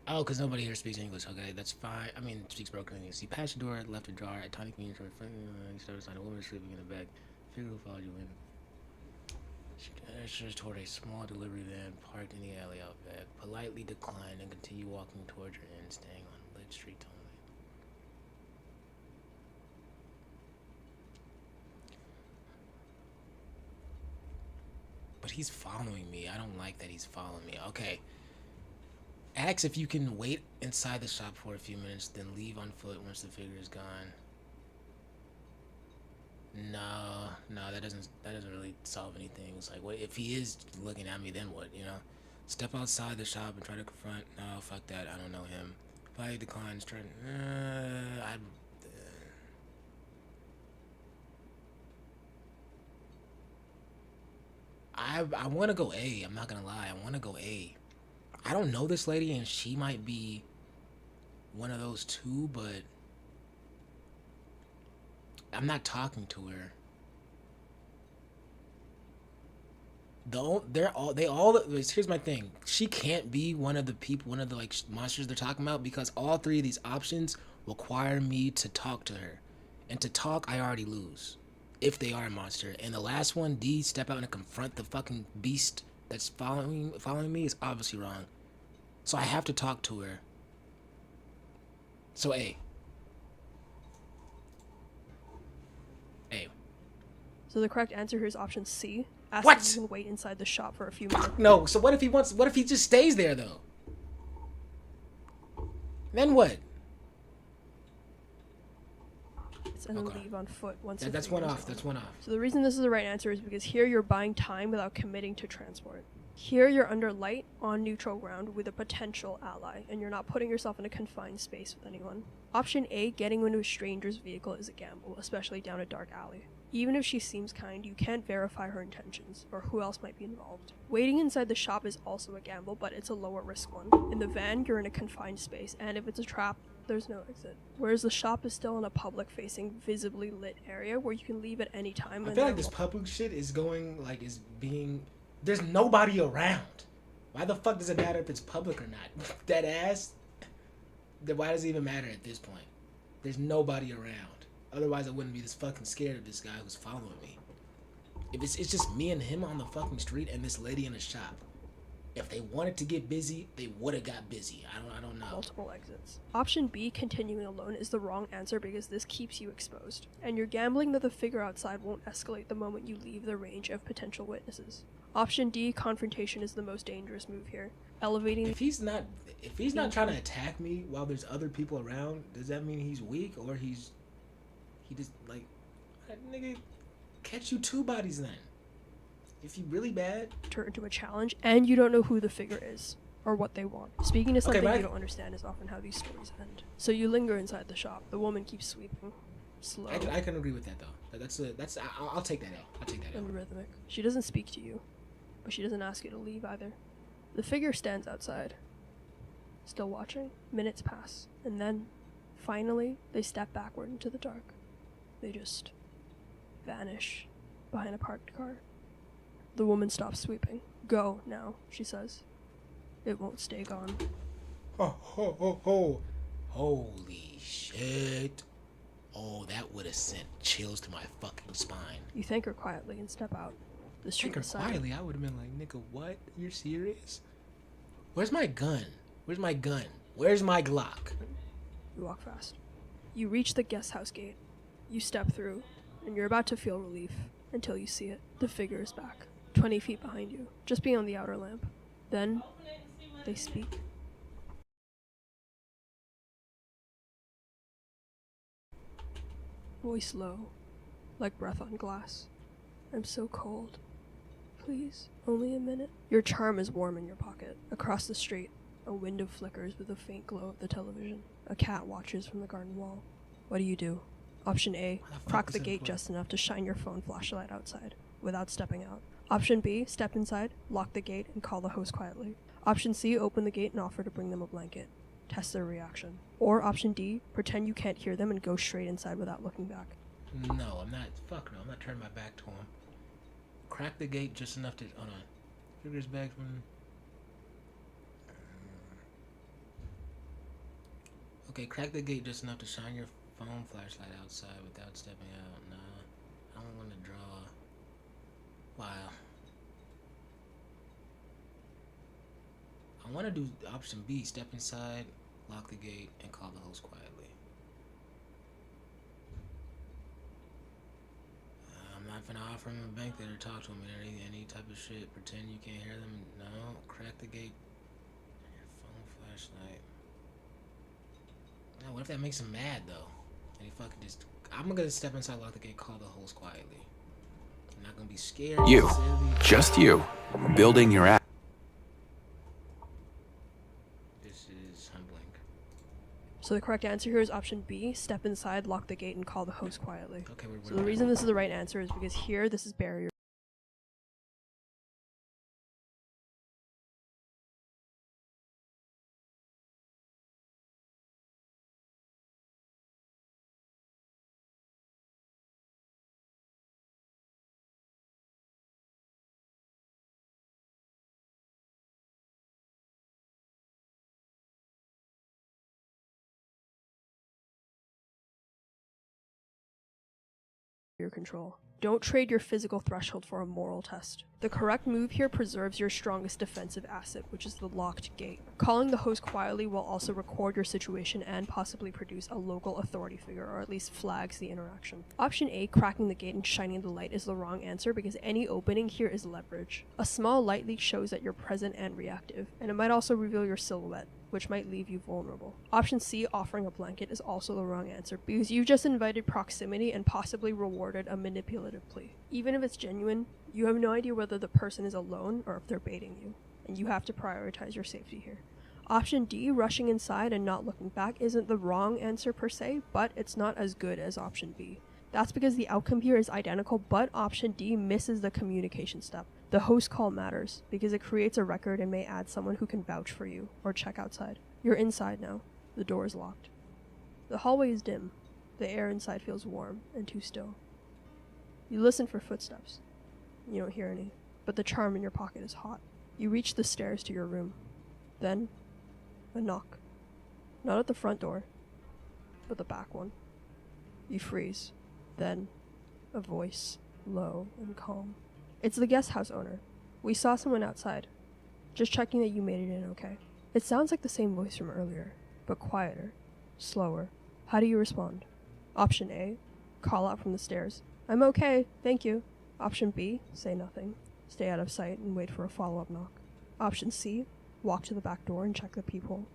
Oh, because nobody here speaks English. Okay, that's fine. I mean, speaks broken English. You pass your door, left ajar, a tiny convenience store. You start to sign a woman sleeping in the back. Figure who followed you in. She gestures toward a small delivery van parked in the alley out back. Politely decline and continue walking towards your inn, staying on lit street only. But he's following me. I don't like that he's following me. Okay. Ask if you can wait inside the shop for a few minutes, then leave on foot once the figure is gone. No, that doesn't really solve anything. It's like, what if he is looking at me? Then what? You know, step outside the shop and try to confront. No, fuck that. I don't know him. Politely declines. Try. I want to go A. I'm not gonna lie. I want to go A. I don't know this lady, and she might be one of those two, but I'm not talking to her. Here's my thing. She can't be one of the people, one of the like monsters they're talking about, because all three of these options require me to talk to her, and to talk, I already lose if they are a monster. And the last one, D, step out and confront the fucking beast that's following me, is obviously wrong. So I have to talk to her. So A. A. So the correct answer here is option C. Ask What? if you can wait inside the shop for a few minutes. No, so what if he just stays there though? Then what? And then leave on foot once the That's figure one is off. gone. That's one off. So the reason this is the right answer is because here you're buying time without committing to transport. Here you're under light, on neutral ground with a potential ally, and you're not putting yourself in a confined space with anyone. Option A, getting into a stranger's vehicle, is a gamble, especially down a dark alley. Even if she seems kind, you can't verify her intentions, or who else might be involved. Waiting inside the shop is also a gamble, but it's a lower risk one. In the van, you're in a confined space, and if it's a trap, there's no exit. Whereas the shop is still in a public-facing, visibly lit area where you can leave at any time. I feel like this public shit is there's nobody around. Why the fuck does it matter if it's public or not? That ass. Then why does it even matter at this point? There's nobody around. Otherwise, I wouldn't be this fucking scared of this guy who's following me. If it's just me and him on the fucking street and this lady in the shop. If they wanted to get busy, they would have got busy. I don't know. Multiple exits. Option B, continuing alone, is the wrong answer because this keeps you exposed. And you're gambling that the figure outside won't escalate the moment you leave the range of potential witnesses. Option D, confrontation, is the most dangerous move here. Elevating... If he's not trying to attack me while there's other people around, does that mean he's weak or he just like... Nigga, catch you two bodies then. If you really bad, turn into a challenge, and you don't know who the figure is or what they want. Speaking to something you don't understand is often how these stories end. So you linger inside the shop. The woman keeps sweeping. slow, I can agree with that though. I'll take that out. I'll take that out. and rhythmic. She doesn't speak to you, but she doesn't ask you to leave either. The figure stands outside, still watching. Minutes pass, and then, finally, they step backward into the dark. They just vanish behind a parked car. The woman stops sweeping. Go now, she says. It won't stay gone. Oh, ho, ho, ho. Holy shit. Oh, that would have sent chills to my fucking spine. You thank her quietly and step out. The street Thank her is silent. quietly, I would have been like, nigga, what? You're serious? Where's my gun? Where's my gun? Where's my Glock? You walk fast. You reach the guest house gate. You step through, and you're about to feel relief until you see it. The figure is back, 20 feet behind you, just beyond the outer lamp. Then, they speak. Voice low, like breath on glass. I'm so cold. Please, only a minute. Your charm is warm in your pocket. Across the street, a window flickers with a faint glow of the television. A cat watches from the garden wall. What do you do? Option A, crack the gate just enough to shine your phone flashlight outside, without stepping out. Option B, step inside, lock the gate, and call the host quietly. Option C, open the gate and offer to bring them a blanket. Test their reaction. Or option D, pretend you can't hear them and go straight inside without looking back. No, I'm not. Fuck no, I'm not turning my back to him. Crack the gate just enough to. Hold on. Figures back from. Okay, crack the gate just enough to shine your phone flashlight outside without stepping out. Nah, I don't want to draw. Wow. I want to do option B, step inside, lock the gate, and call the host quietly. I'm not gonna offer him a bank or talk to him or any type of shit. Pretend you can't hear them. No, crack the gate. Your phone flashlight. Now, what if that makes him mad though? And he fucking just. I'm gonna step inside, lock the gate, call the host quietly. I'm not gonna be scared. You, just you, building your app. This is humbling. So the correct answer here is option B, step inside, lock the gate, and call the host quietly. Okay, So the reason this is the right answer is because here, this is barrier. Your control. Don't trade your physical threshold for a moral test. The correct move here preserves your strongest defensive asset, which is the locked gate. Calling the host quietly will also record your situation and possibly produce a local authority figure, or at least flags the interaction. Option A, cracking the gate and shining the light, is the wrong answer because any opening here is leverage. A small light leak shows that you're present and reactive, and it might also reveal your silhouette, which might leave you vulnerable. Option C, offering a blanket, is also the wrong answer because you just invited proximity and possibly rewarded a manipulative plea. Even if it's genuine, you have no idea whether the person is alone or if they're baiting you, and you have to prioritize your safety here. Option D, rushing inside and not looking back, isn't the wrong answer per se, but it's not as good as option B. That's because the outcome here is identical, but option D misses the communication step. The host call matters because it creates a record and may add someone who can vouch for you or check outside. You're inside now. The door is locked. The hallway is dim. The air inside feels warm and too still. You listen for footsteps. You don't hear any, but the charm in your pocket is hot. You reach the stairs to your room. Then, a knock. Not at the front door, but the back one. You freeze. Then, a voice, low and calm. It's the guest house owner. We saw someone outside. Just checking that you made it in okay. It sounds like the same voice from earlier, but quieter, slower. How do you respond? Option A, call out from the stairs. I'm okay, thank you. Option B, say nothing. Stay out of sight and wait for a follow-up knock. Option C, walk to the back door and check the peephole.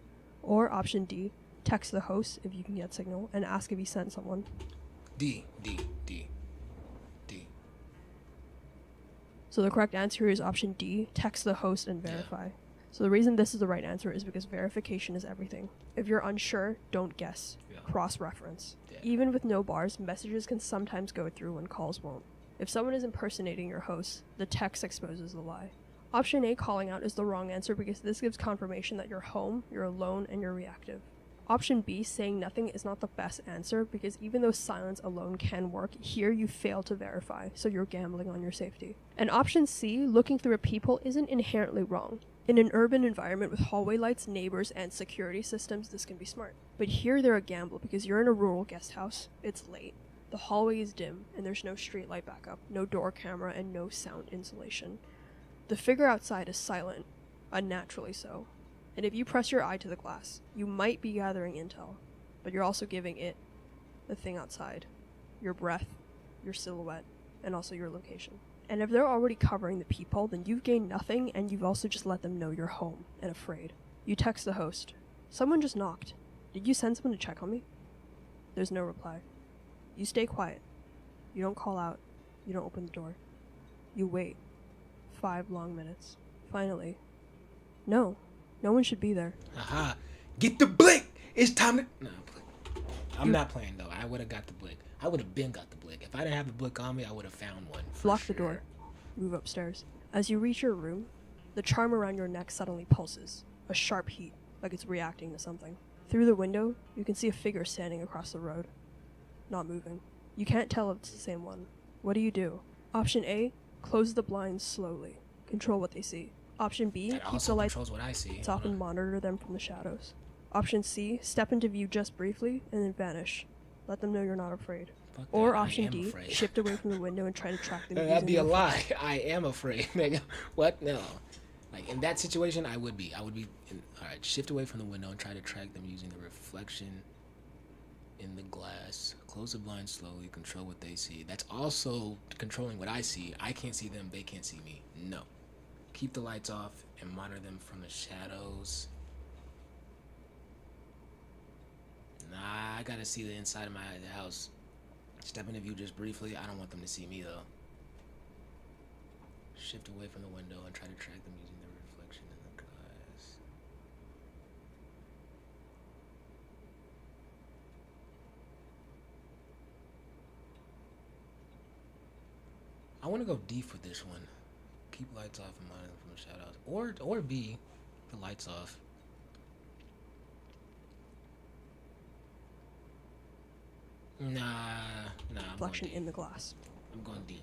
Or option D, text the host if you can get signal and ask if he sent someone. D. So the correct answer here is option D, text the host and verify. So the reason this is the right answer is because verification is everything. If you're unsure, don't guess. Yeah. cross-reference. Even with no bars, messages can sometimes go through when calls won't. If someone is impersonating your host, the text exposes the lie. Option A, calling out, is the wrong answer because this gives confirmation that you're home, you're alone, and you're reactive. Option B, saying nothing, is not the best answer because even though silence alone can work, here you fail to verify, so you're gambling on your safety. And option C, looking through a peephole, isn't inherently wrong. In an urban environment with hallway lights, neighbors, and security systems, this can be smart. But here they're a gamble because you're in a rural guest house, it's late, the hallway is dim, and there's no streetlight backup, no door camera, and no sound insulation. The figure outside is silent, unnaturally so. And if you press your eye to the glass, you might be gathering intel, but you're also giving it, the thing outside, your breath, your silhouette, and also your location. And if they're already covering the peephole, then you've gained nothing, and you've also just let them know you're home and afraid. You text the host, "Someone just knocked. Did you send someone to check on me?" There's no reply. You stay quiet. You don't call out. You don't open the door. You wait. 5 long minutes. Finally. No one should be there. Aha. Get the blick! It's time to... No, I'm not playing, though. I would have got the blick. I would have been got the blick. If I didn't have the blick on me, I would have found one. Lock the door. Move upstairs. As you reach your room, the charm around your neck suddenly pulses. A sharp heat, like it's reacting to something. Through the window, you can see a figure standing across the road. Not moving. You can't tell if it's the same one. What do you do? Option A, close the blinds slowly. Control what they see. Option B, keep the lights off and monitor them from the shadows. Option C, step into view just briefly and then vanish. Let them know you're not afraid. Or option D, shift away from the window and try to track them. That'd be a lie. I am afraid. What? No. Like in that situation, I would be. Alright, shift away from the window and try to track them using the reflection in the glass. Close the blinds slowly, control what they see. That's also controlling what I see. I can't see them, they can't see me. No. Keep the lights off and monitor them from the shadows. Nah, I gotta see the inside of the house. Step into view just briefly. I don't want them to see me though. Shift away from the window and try to track them using the reflection in the glass. I want to go deep with this one. Keep lights off and monitor them from the shadows. Or B, the lights off. Nah. Reflection in the glass. I'm going D.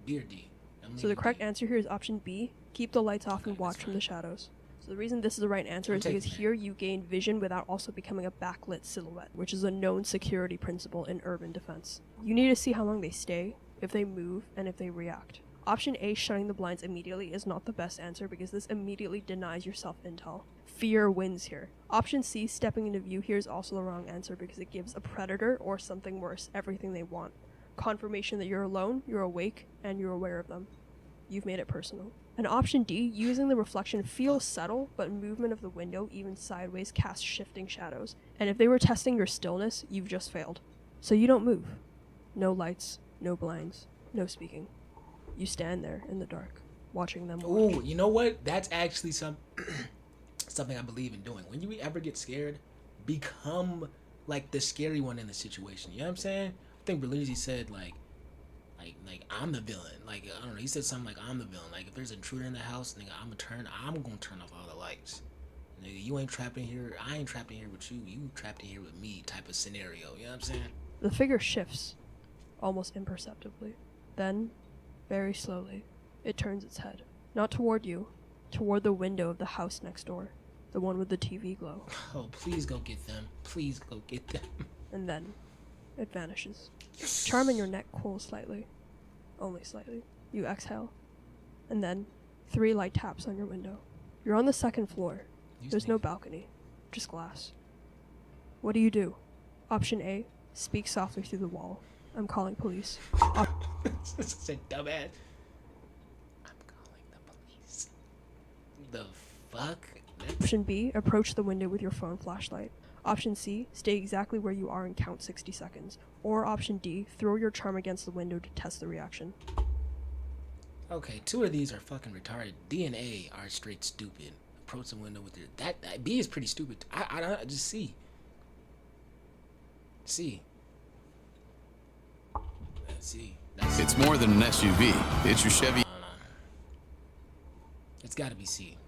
B or D. So the correct answer here is option B, keep the lights off and watch from the shadows. So the reason this is the right answer is because here you gain vision without also becoming a backlit silhouette, which is a known security principle in urban defense. You need to see how long they stay, if they move, and if they react. Option A, shutting the blinds immediately, is not the best answer because this immediately denies yourself intel. Fear wins here. Option C, stepping into view, here is also the wrong answer because it gives a predator or something worse everything they want. Confirmation that you're alone, you're awake, and you're aware of them. You've made it personal. And option D, using the reflection, feels subtle, but movement of the window, even sideways, casts shifting shadows. And if they were testing your stillness, you've just failed. So you don't move. No lights, no blinds, no speaking. You stand there in the dark, watching them watch. Ooh, you know what? That's actually something I believe in doing. When you ever get scared, become like the scary one in the situation. You know what I'm saying? I think Berlizzi said like I'm the villain. Like I don't know. He said something like I'm the villain. Like if there's an intruder in the house, nigga, I'm gonna turn off all the lights. Nigga, you ain't trapped in here. I ain't trapped in here with you. You trapped in here with me. Type of scenario. You know what I'm saying? The figure shifts, almost imperceptibly. Then, very slowly, it turns its head. Not toward you, toward the window of the house next door. The one with the TV glow. Oh, please go get them. Please go get them. And then, it vanishes. Yes. Charm in your neck cools slightly. Only slightly. You exhale. And then, 3 light taps on your window. You're on the 2nd floor. There's no balcony. Just glass. What do you do? Option A, speak softly through the wall. I'm calling police. This is a dumbass. I'm calling the police. The fuck? Option B, approach the window with your phone flashlight. Option C, stay exactly where you are and count 60 seconds. Or option D, throw your charm against the window to test the reaction. Okay, 2 of these are fucking retarded. D and A are straight stupid. Approach the window with your... That B is pretty stupid. I just C. C. C. It's more than an SUV. It's your Chevy. It's got to be C.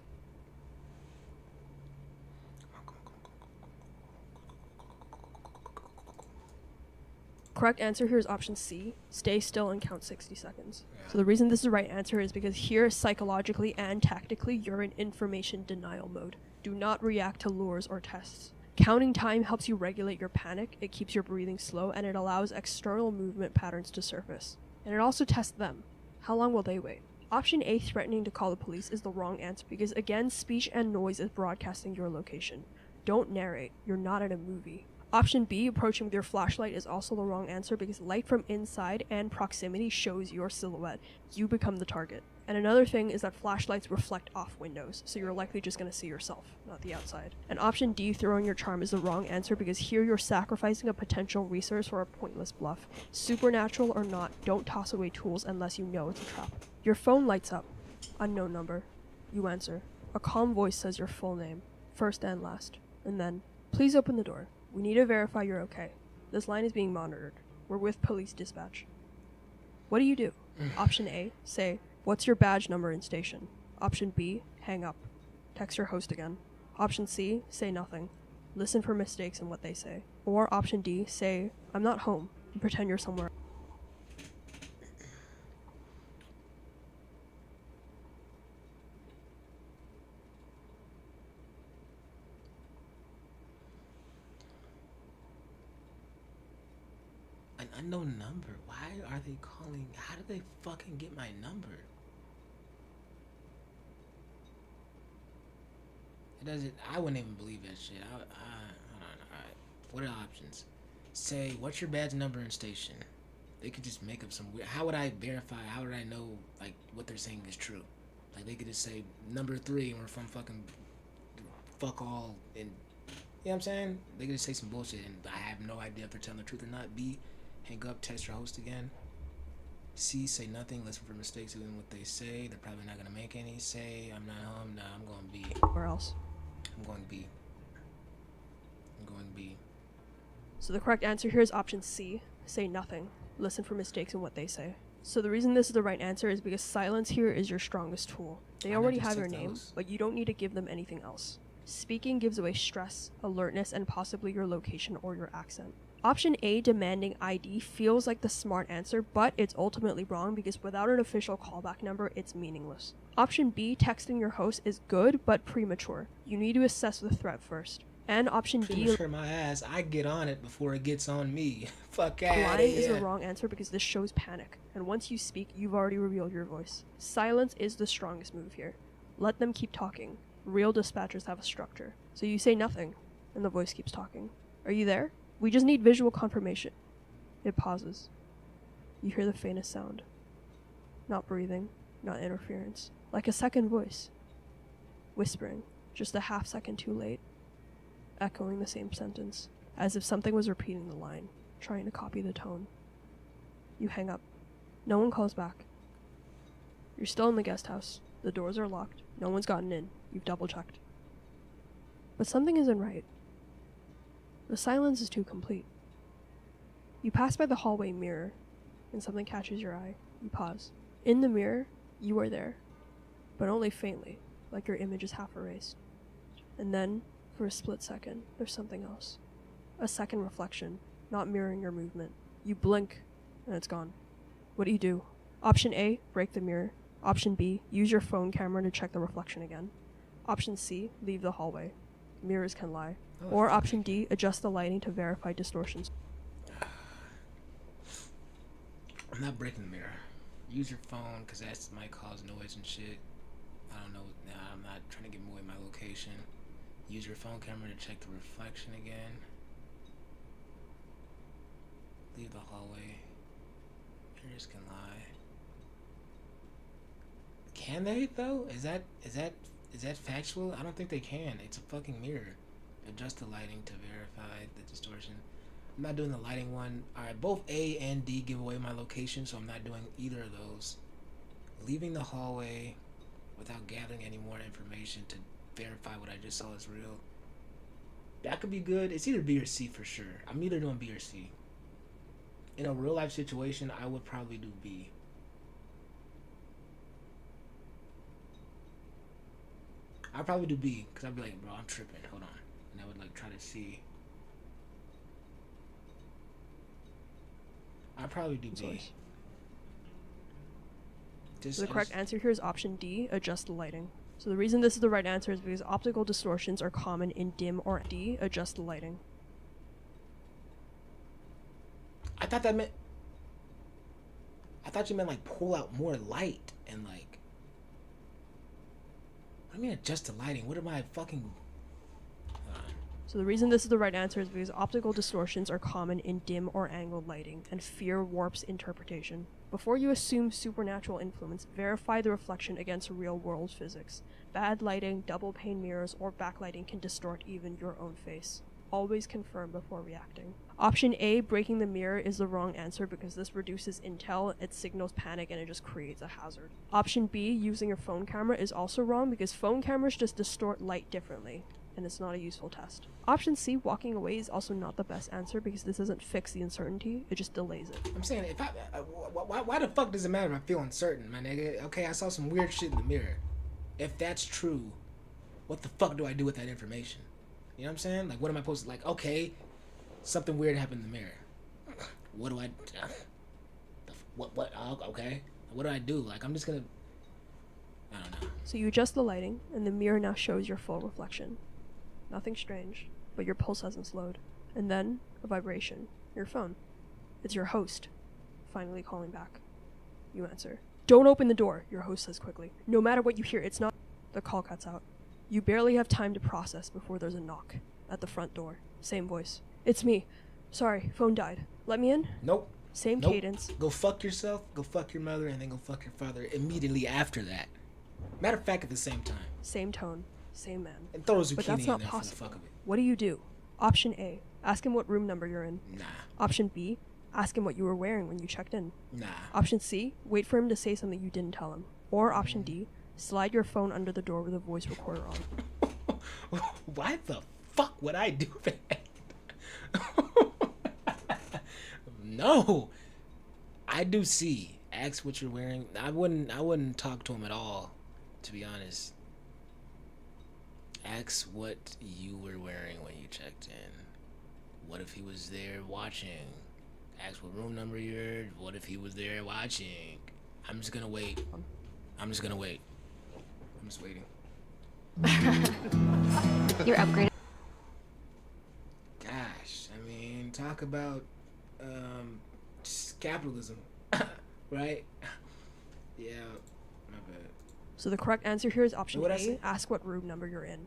Correct answer here is option C. Stay still and count 60 seconds. So the reason this is the right answer is because here, psychologically and tactically, you're in information denial mode. Do not react to lures or tests. Counting time helps you regulate your panic, it keeps your breathing slow, and it allows external movement patterns to surface. And it also tests them. How long will they wait? Option A, threatening to call the police, is the wrong answer because, again, speech and noise is broadcasting your location. Don't narrate. You're not in a movie. Option B, approaching with your flashlight, is also the wrong answer because light from inside and proximity shows your silhouette. You become the target. And another thing is that flashlights reflect off windows, so you're likely just going to see yourself, not the outside. And option D, throwing your charm, is the wrong answer because here you're sacrificing a potential resource for a pointless bluff. Supernatural or not, don't toss away tools unless you know it's a trap. Your phone lights up. Unknown number. You answer. A calm voice says your full name, first and last. And then, please open the door. We need to verify you're okay. This line is being monitored. We're with police dispatch. What do you do? Option A, say, what's your badge number and station? Option B, hang up. Text your host again. Option C, say nothing. Listen for mistakes in what they say. Or option D, say, I'm not home, and pretend you're somewhere. An unknown number? Why are they calling? How did they fucking get my number? It doesn't. I wouldn't even believe that shit. I don't know. Alright. What are the options? Say, what's your badge number and station? They could just make up some weird. How would I verify? How would I know, like, what they're saying is true? Like, they could just say number 3 and we're from fucking fuck all and. You know what I'm saying? They could just say some bullshit and I have no idea if they're telling the truth or not. B, hang up, text your host again. C, say nothing, listen for mistakes in what they say. They're probably not gonna make any. Say, I'm not home. Nah, I'm going B. Where else? I'm going B. I'm going B. So the correct answer here is option C, say nothing. Listen for mistakes in what they say. So the reason this is the right answer is because silence here is your strongest tool. They already have your name, but you don't need to give them anything else. Speaking gives away stress, alertness, and possibly your location or your accent. Option A, demanding ID, feels like the smart answer, but it's ultimately wrong because without an official callback number, it's meaningless. Option B, texting your host, is good, but premature. You need to assess the threat first. And option D, Premature my ass. I get on it before it gets on me. Fuck out. lying is the wrong answer because this shows panic. And once you speak, you've already revealed your voice. Silence is the strongest move here. Let them keep talking. Real dispatchers have a structure. So you say nothing, and the voice keeps talking. Are you there? We just need visual confirmation. It pauses. You hear the faintest sound. Not breathing, not interference. Like a second voice. Whispering, just a half second too late. Echoing the same sentence, as if something was repeating the line, trying to copy the tone. You hang up. No one calls back. You're still in the guest house. The doors are locked. No one's gotten in. You've double-checked. But something isn't right. The silence is too complete. You pass by the hallway mirror, and something catches your eye. You pause. In the mirror, you are there, but only faintly, like your image is half erased. And then, for a split second, there's something else. A second reflection, not mirroring your movement. You blink, and it's gone. What do? Option A, break the mirror. Option B, use your phone camera to check the reflection again. Option C, leave the hallway. Mirrors can lie. Or option D, adjust the lighting to verify distortions. I'm not breaking the mirror. Use your phone, because that might cause noise and shit. I don't know. Nah, I'm not trying to give away my location. Use your phone camera to check the reflection again. Leave the hallway. Mirrors can lie. Can they though? Is that factual? I don't think they can. It's a fucking mirror. Adjust the lighting to verify the distortion. I'm not doing the lighting one. Alright, both A and D give away my location, so I'm not doing either of those. Leaving the hallway without gathering any more information to verify what I just saw is real. That could be good. It's either B or C for sure. I'm either doing B or C. In a real life situation, I would probably do B. I'd probably do B because I'd be like, bro, I'm tripping. Hold on, and I would like try to see. I'd probably do B. So the correct answer here is option D, adjust the lighting. So the reason this is the right answer is because optical distortions are common in dim or D, adjust the lighting. I thought you meant like pull out more light and like. What do you mean adjust the lighting? What am I fucking? So the reason this is the right answer is because optical distortions are common in dim or angled lighting, and fear warps interpretation. Before you assume supernatural influence, verify the reflection against real-world physics. Bad lighting, double pane mirrors, or backlighting can distort even your own face. Always confirm before reacting. Option A, breaking the mirror, is the wrong answer because this reduces intel, it signals panic, and it just creates a hazard. Option B, using your phone camera, is also wrong because phone cameras just distort light differently, and it's not a useful test. Option C, walking away, is also not the best answer because this doesn't fix the uncertainty, it just delays it. I'm saying, if why the fuck does it matter if I feel uncertain, my nigga? Okay, I saw some weird shit in the mirror. If that's true, what the fuck do I do with that information? You know what I'm saying? Like, what am I supposed to, like, okay, something weird happened in the mirror. What do I, okay, what do I do? Like, I'm just gonna, I don't know. So you adjust the lighting, and the mirror now shows your full reflection. Nothing strange, but your pulse hasn't slowed. And then, a vibration. Your phone. It's your host, finally calling back. You answer. Don't open the door, your host says quickly. No matter what you hear, it's not. The call cuts out. You barely have time to process before there's a knock. At the front door. Same voice. It's me. Sorry, phone died. Let me in? Nope. Same Nope. cadence. Go fuck yourself, go fuck your mother, and then go fuck your father immediately after that. Matter of fact, at the same time. Same tone. Same man. And throw a zucchini But that's in not there for the possible. fuck of it. What do you do? Option A. Ask him what room number you're in. Nah. Option B. Ask him what you were wearing when you checked in. Nah. Option C. Wait for him to say something you didn't tell him. Or option D. Slide your phone under the door with a voice recorder on. Why the fuck would I do that? No. I do C. Ask what you're wearing. I wouldn't talk to him at all, to be honest. Ask what you were wearing when you checked in. What if he was there watching? Ask what room number you're. What if he was there watching? I'm just gonna wait. I'm just waiting. You're upgraded. Gosh, I mean, talk about just capitalism, right? Yeah, my bad. So the correct answer here is option What'd I A. say? Ask what room number you're in.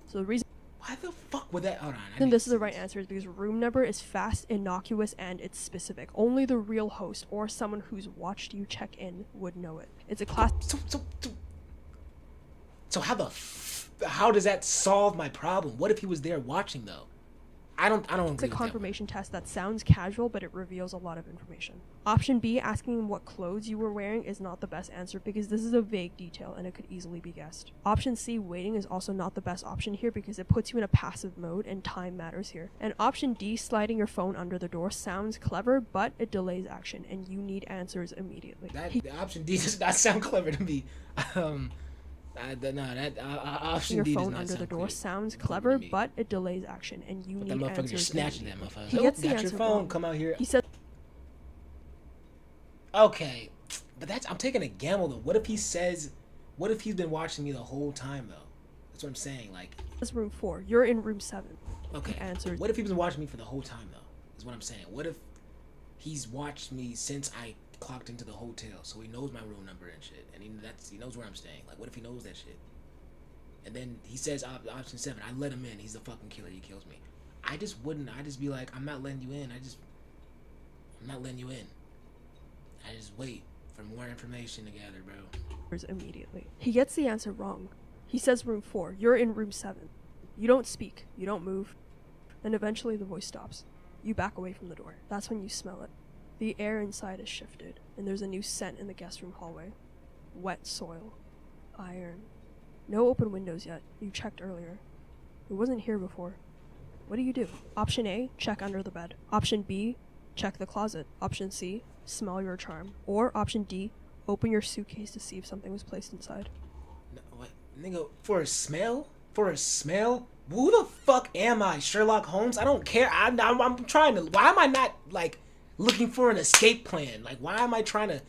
So the reason Why the fuck would that? Hold on. I then need this to is the see right answer is because room number is fast, innocuous, and it's specific. Only the real host or someone who's watched you check in would know it. It's a class. So how does that solve my problem? What if he was there watching though? I don't It's a agree with that. confirmation test that sounds casual, but it reveals a lot of information. Option B, asking him what clothes you were wearing, is not the best answer because this is a vague detail and it could easily be guessed. Option C, waiting, is also not the best option here because it puts you in a passive mode and time matters here. And option D, sliding your phone under the door, sounds clever, but it delays action and you need answers immediately. The option D does not sound clever to me. Option Your D does phone not under sound the door clear. sounds clever, but it delays action and you But need that motherfucker answers just snatching that immediately. motherfucker. He Oh, gets the got your answer phone. wrong. Come out here. He said. Okay, but I'm taking a gamble though. What if he's been watching me the whole time though? That's what I'm saying. Like, That's room 4. You're in room 7. okay, He answered. what if he's been watching me for the whole time though? Is what I'm saying. What if he's watched me since I clocked into the hotel, so he knows my room number and shit, and he knows where I'm staying. Like, what if he knows that shit? And then he says option 7. I let him in. He's a fucking killer. He kills me. I just wouldn't. I just be like, I'm not letting you in. I'm not letting you in. I just wait for more information to gather, bro. Immediately. He gets the answer wrong. He says room 4. You're in room 7. You don't speak. You don't move. Then eventually the voice stops. You back away from the door. That's when you smell it. The air inside is shifted, and there's a new scent in the guest room hallway. Wet soil. Iron. No open windows yet. You checked earlier. It wasn't here before. What do you do? Option A, check under the bed. Option B, check the closet. Option C, smell your charm. Or option D, open your suitcase to see if something was placed inside. No, what? Nigga, for a smell? For a smell? Who the fuck am I, Sherlock Holmes? I don't care. I'm trying to... Why am I not, like, looking for an escape plan? Like, why am I trying to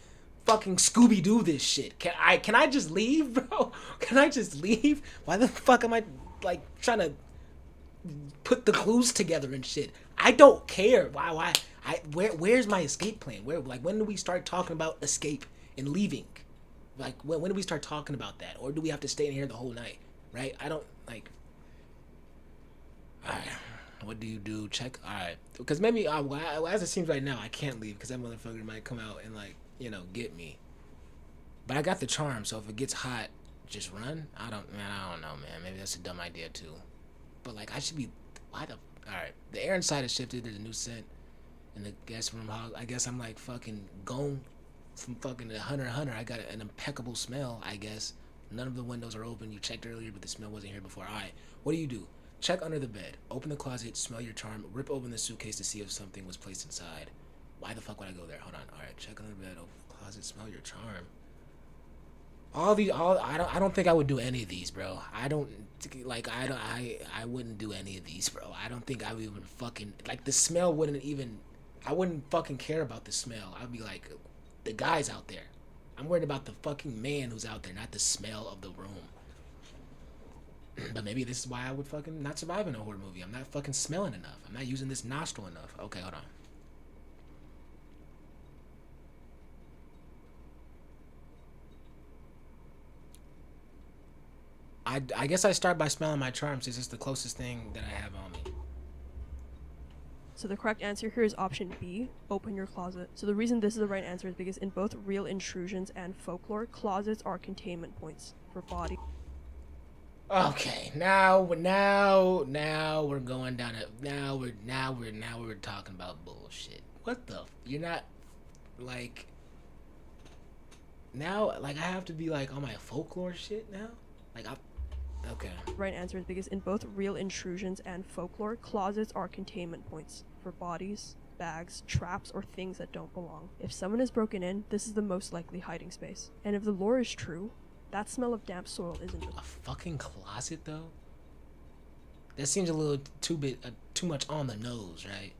fucking Scooby-Doo this shit? Can I just leave, bro? Can I just leave? Why the fuck am I, like, trying to put the clues together and shit? I don't care. Why? Where's my escape plan? When do we start talking about escape and leaving? Like, when do we start talking about that? Or do we have to stay in here the whole night? Right? I don't, like... Alright, what do you do? Check. Alright, because maybe as it seems right now, I can't leave because that motherfucker might come out and, like, you know, get me. But I got the charm, so if it gets hot, just run. I don't know, man. Maybe that's a dumb idea too. But like, I should be. Alright, the air inside is shifted. There's a new scent in the guest room. I guess I'm like fucking gone from fucking Hunter x Hunter. I got an impeccable smell. I guess none of the windows are open. You checked earlier, but the smell wasn't here before. Alright, what do you do? Check under the bed, open the closet, smell your charm, rip open the suitcase to see if something was placed inside. Why the fuck would I go there? Hold on. All right, check under the bed, open the closet, smell your charm. I don't think I would do any of these, bro. I wouldn't do any of these, bro. I don't think I would even fucking, like, the smell wouldn't even, I wouldn't fucking care about the smell. I'd be like, the guy's out there. I'm worried about the fucking man who's out there, not the smell of the room. But maybe this is why I would fucking not survive in a horror movie. I'm not fucking smelling enough. I'm not using this nostril enough. Okay, hold on. I guess I start by smelling my charm since it's the closest thing that I have on me. So the correct answer here is option B, open your closet. So the reason this is the right answer is because in both real intrusions and folklore, closets are containment points for body. Okay, now we're going down it. Now we're talking about bullshit. What the? You're not like now. Like I have to be like on my folklore shit now. Okay. Right answer is because in both real intrusions and folklore, closets are containment points for bodies, bags, traps, or things that don't belong. If someone is broken in, this is the most likely hiding space. And if the lore is true, that smell of damp soil isn't just a fucking closet, though. That seems a little too much on the nose, right?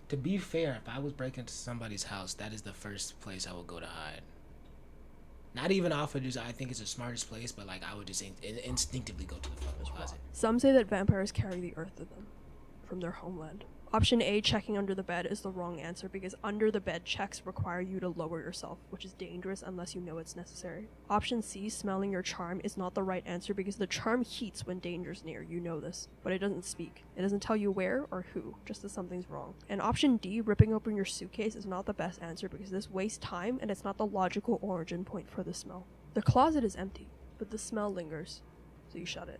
To be fair, if I was breaking into somebody's house, that is the first place I would go to hide. Not even off of just I think it's the smartest place, but like I would just instinctively go to the fucking closet. Some say that vampires carry the earth with them from their homeland. Option A, checking under the bed, is the wrong answer because under the bed checks require you to lower yourself, which is dangerous unless you know it's necessary. Option C, smelling your charm, is not the right answer because the charm heats when danger's near, you know this, but it doesn't speak. It doesn't tell you where or who, just that something's wrong. And option D, ripping open your suitcase, is not the best answer because this wastes time and it's not the logical origin point for the smell. The closet is empty, but the smell lingers, so you shut it,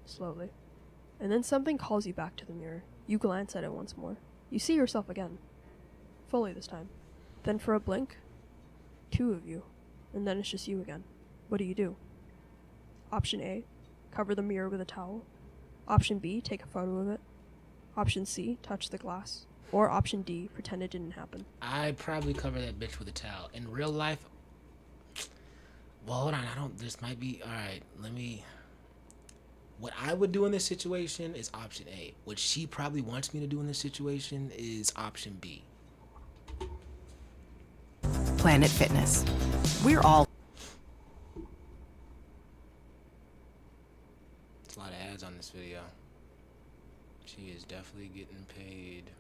slowly. And then something calls you back to the mirror. You glance at it once more. You see yourself again. Fully this time. Then for a blink, two of you. And then it's just you again. What do? Option A, cover the mirror with a towel. Option B, take a photo of it. Option C, touch the glass. Or option D, pretend it didn't happen. I'd probably cover that bitch with a towel. In real life, well, hold on, this might be, alright, what I would do in this situation is option A. What she probably wants me to do in this situation is option B. Planet Fitness. We're all... There's a lot of ads on this video. She is definitely getting paid.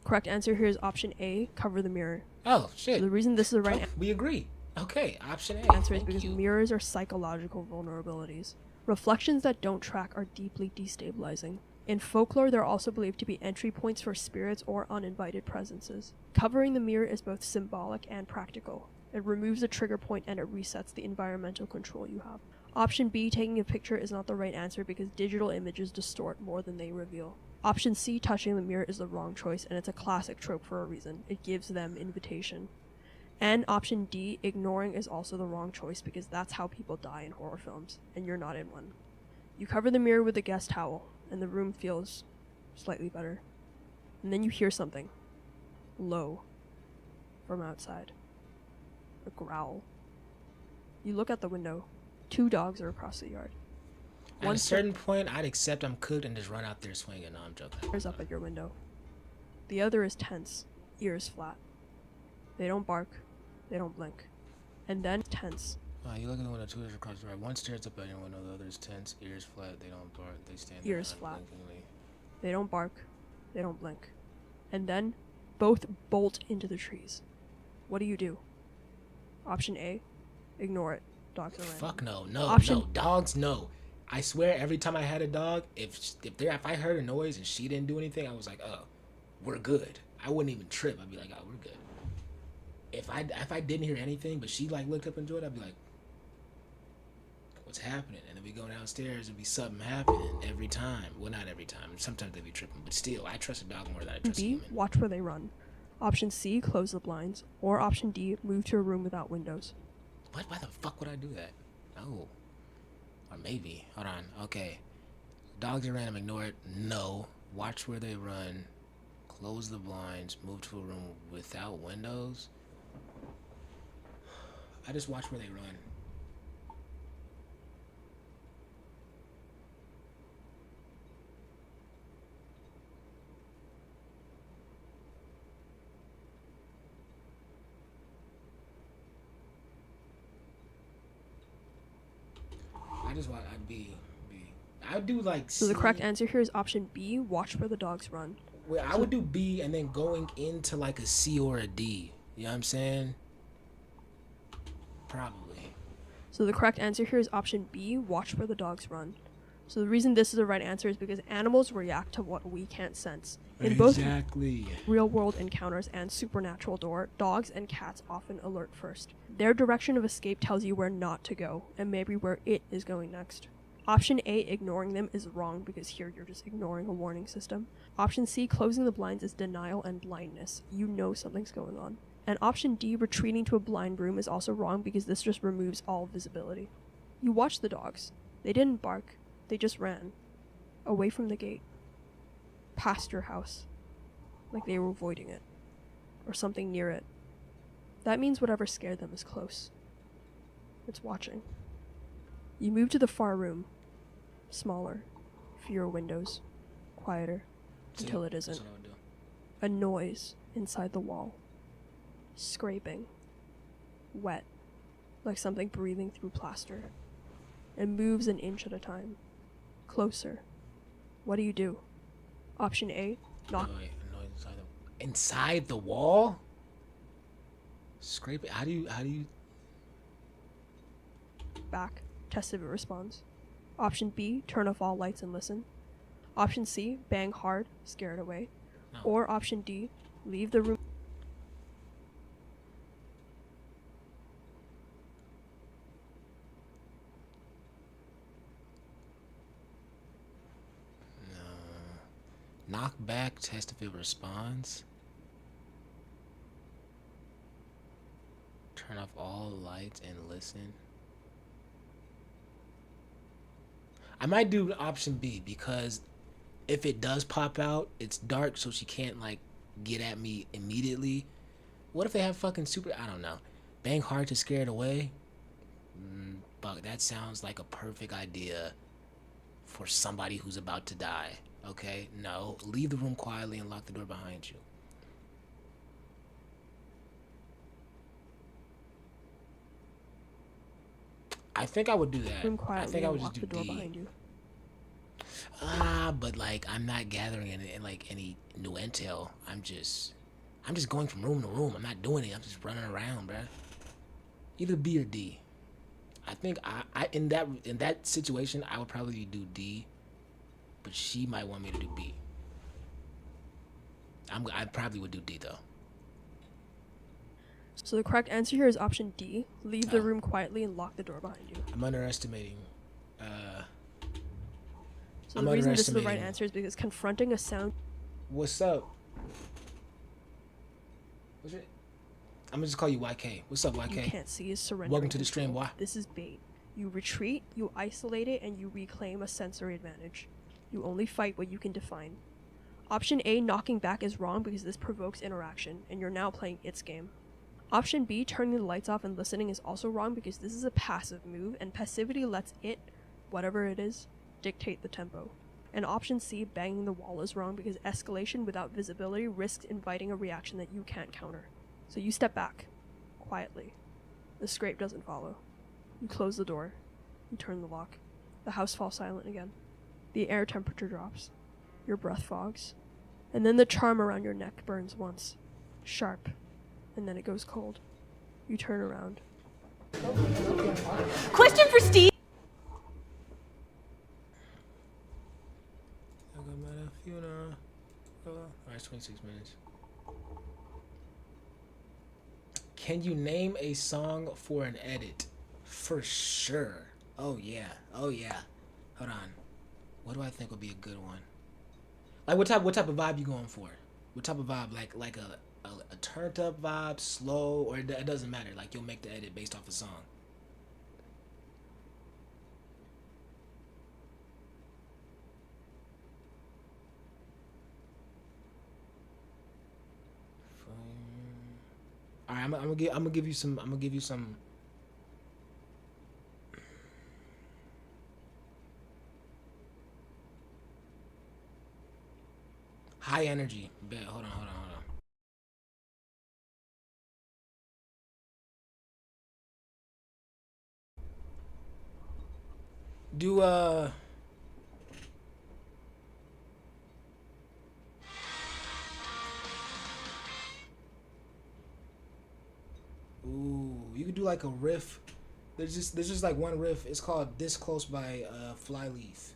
Correct answer here is option A, cover the mirror. Oh, shit. So the reason this is the right we agree. Okay, option A. Answer is because mirrors are psychological vulnerabilities. Reflections that don't track are deeply destabilizing. In folklore, they're also believed to be entry points for spirits or uninvited presences. Covering the mirror is both symbolic and practical. It removes a trigger point and it resets the environmental control you have. Option B, taking a picture, is not the right answer because digital images distort more than they reveal. Option C, touching the mirror, is the wrong choice, and it's a classic trope for a reason. It gives them invitation. And option D, ignoring, is also the wrong choice because that's how people die in horror films, and you're not in one. You cover the mirror with a guest towel, and the room feels slightly better. And then you hear something low from outside. A growl. You look out the window. 2 dogs are across the yard. At a certain point, I'd accept I'm cooked and just run out there swinging. No, I'm joking. Stares up at your window. The other is tense, ears flat. They don't bark. They don't blink. And then tense. You look at the window, 2 doors across the yard. One stares up at your window, the other is tense, ears flat. They don't bark. They stand there Ears flat. unblinkingly. They don't bark. They don't blink. And then both bolt into the trees. What do you do? Option A, ignore it. Dogs are random. Fuck no, no, Option no. Dogs, no. I swear, every time I had a dog, if I heard a noise and she didn't do anything, I was like, oh, we're good. I wouldn't even trip. I'd be like, oh, we're good. If I didn't hear anything, but she like looked up and enjoyed it, I'd be like, what's happening? And then we go downstairs, it'd be something happening every time. Well, not every time. Sometimes they'd be tripping, but still, I trust a dog more than I trust a B, human. watch where they run. Option C, close the blinds. Or option D, move to a room without windows. What? Why the fuck would I do that? No. Or maybe. Hold on. Okay. Dogs are random. Ignore it. No. Watch where they run. Close the blinds. Move to a room without windows. I just watch where they run. I'd be. I'd do like. So the correct answer here is option B, watch where the dogs run. Well, I would do B and then going into like a C or a D. You know what I'm saying? Probably. So the correct answer here is option B, watch where the dogs run. So the reason this is the right answer is because animals react to what we can't sense. In both real-world encounters and supernatural dogs and cats often alert first. Their direction of escape tells you where not to go, and maybe where it is going next. Option A, ignoring them, is wrong because here you're just ignoring a warning system. Option C, closing the blinds, is denial and blindness. You know something's going on. And option D, retreating to a blind room, is also wrong because this just removes all visibility. You watch the dogs. They didn't bark. They just ran. Away from the gate. Past your house. Like they were avoiding it. Or something near it. That means whatever scared them is close. It's watching. You move to the far room. Smaller. Fewer windows. Quieter. Until it isn't. A noise inside the wall. Scraping. Wet. Like something breathing through plaster. It moves an inch at a time. Closer. What do you do? Option A, knock. Wait, inside the wall? Scrape it. How do you Back. Test if it responds. Option B, turn off all lights and listen. Option C, bang hard, scare it away. No. Or option D, leave the room. knock back, test if it responds? Turn off all lights and listen. I might do option B because if it does pop out, it's dark so she can't like get at me immediately. What if they have fucking super, I don't know, bang hard to scare it away? But that sounds like a perfect idea for somebody who's about to die. Okay, no, leave the room quietly and lock the door behind you. I think I would do that. I think I would just do the door D. behind you. But like I'm not gathering any new intel. I'm just going from room to room. I'm not doing it. I'm just running around, bruh. Either B or D. I think I in that situation I would probably do D, but she might want me to do B. I probably would do D though. So the correct answer here is option D. Leave the room quietly and lock the door behind you. I'm underestimating. So the reason this is the right answer is because confronting a sound. What's up? What's it? I'm gonna just call you YK. What's up, YK? You can't see is surrendering. Welcome to the stream, control. Y. This is bait. You retreat, you isolate it, and you reclaim a sensory advantage. You only fight what you can define. Option A, knocking back, is wrong because this provokes interaction, and you're now playing its game. Option B, turning the lights off and listening, is also wrong because this is a passive move, and passivity lets it, whatever it is, dictate the tempo. And option C, banging the wall, is wrong because escalation without visibility risks inviting a reaction that you can't counter. So you step back, quietly. The scrape doesn't follow. You close the door. You turn the lock. The house falls silent again. The air temperature drops. Your breath fogs. And then the charm around your neck burns once. Sharp. And then it goes cold. You turn around. Question for Steve. Alright, 26 minutes. Can you name a song for an edit? For sure. Oh yeah. Oh yeah. Hold on. What do I think would be a good one? Like what type of vibe you going for? What type of vibe? Like a turned up vibe, slow, or it doesn't matter. Like you'll make the edit based off a song. All right, I'm gonna give you some. High energy. Bet. Hold on. Do ooh, you could do like a riff. There's just like one riff. It's called "This Close" by Flyleaf.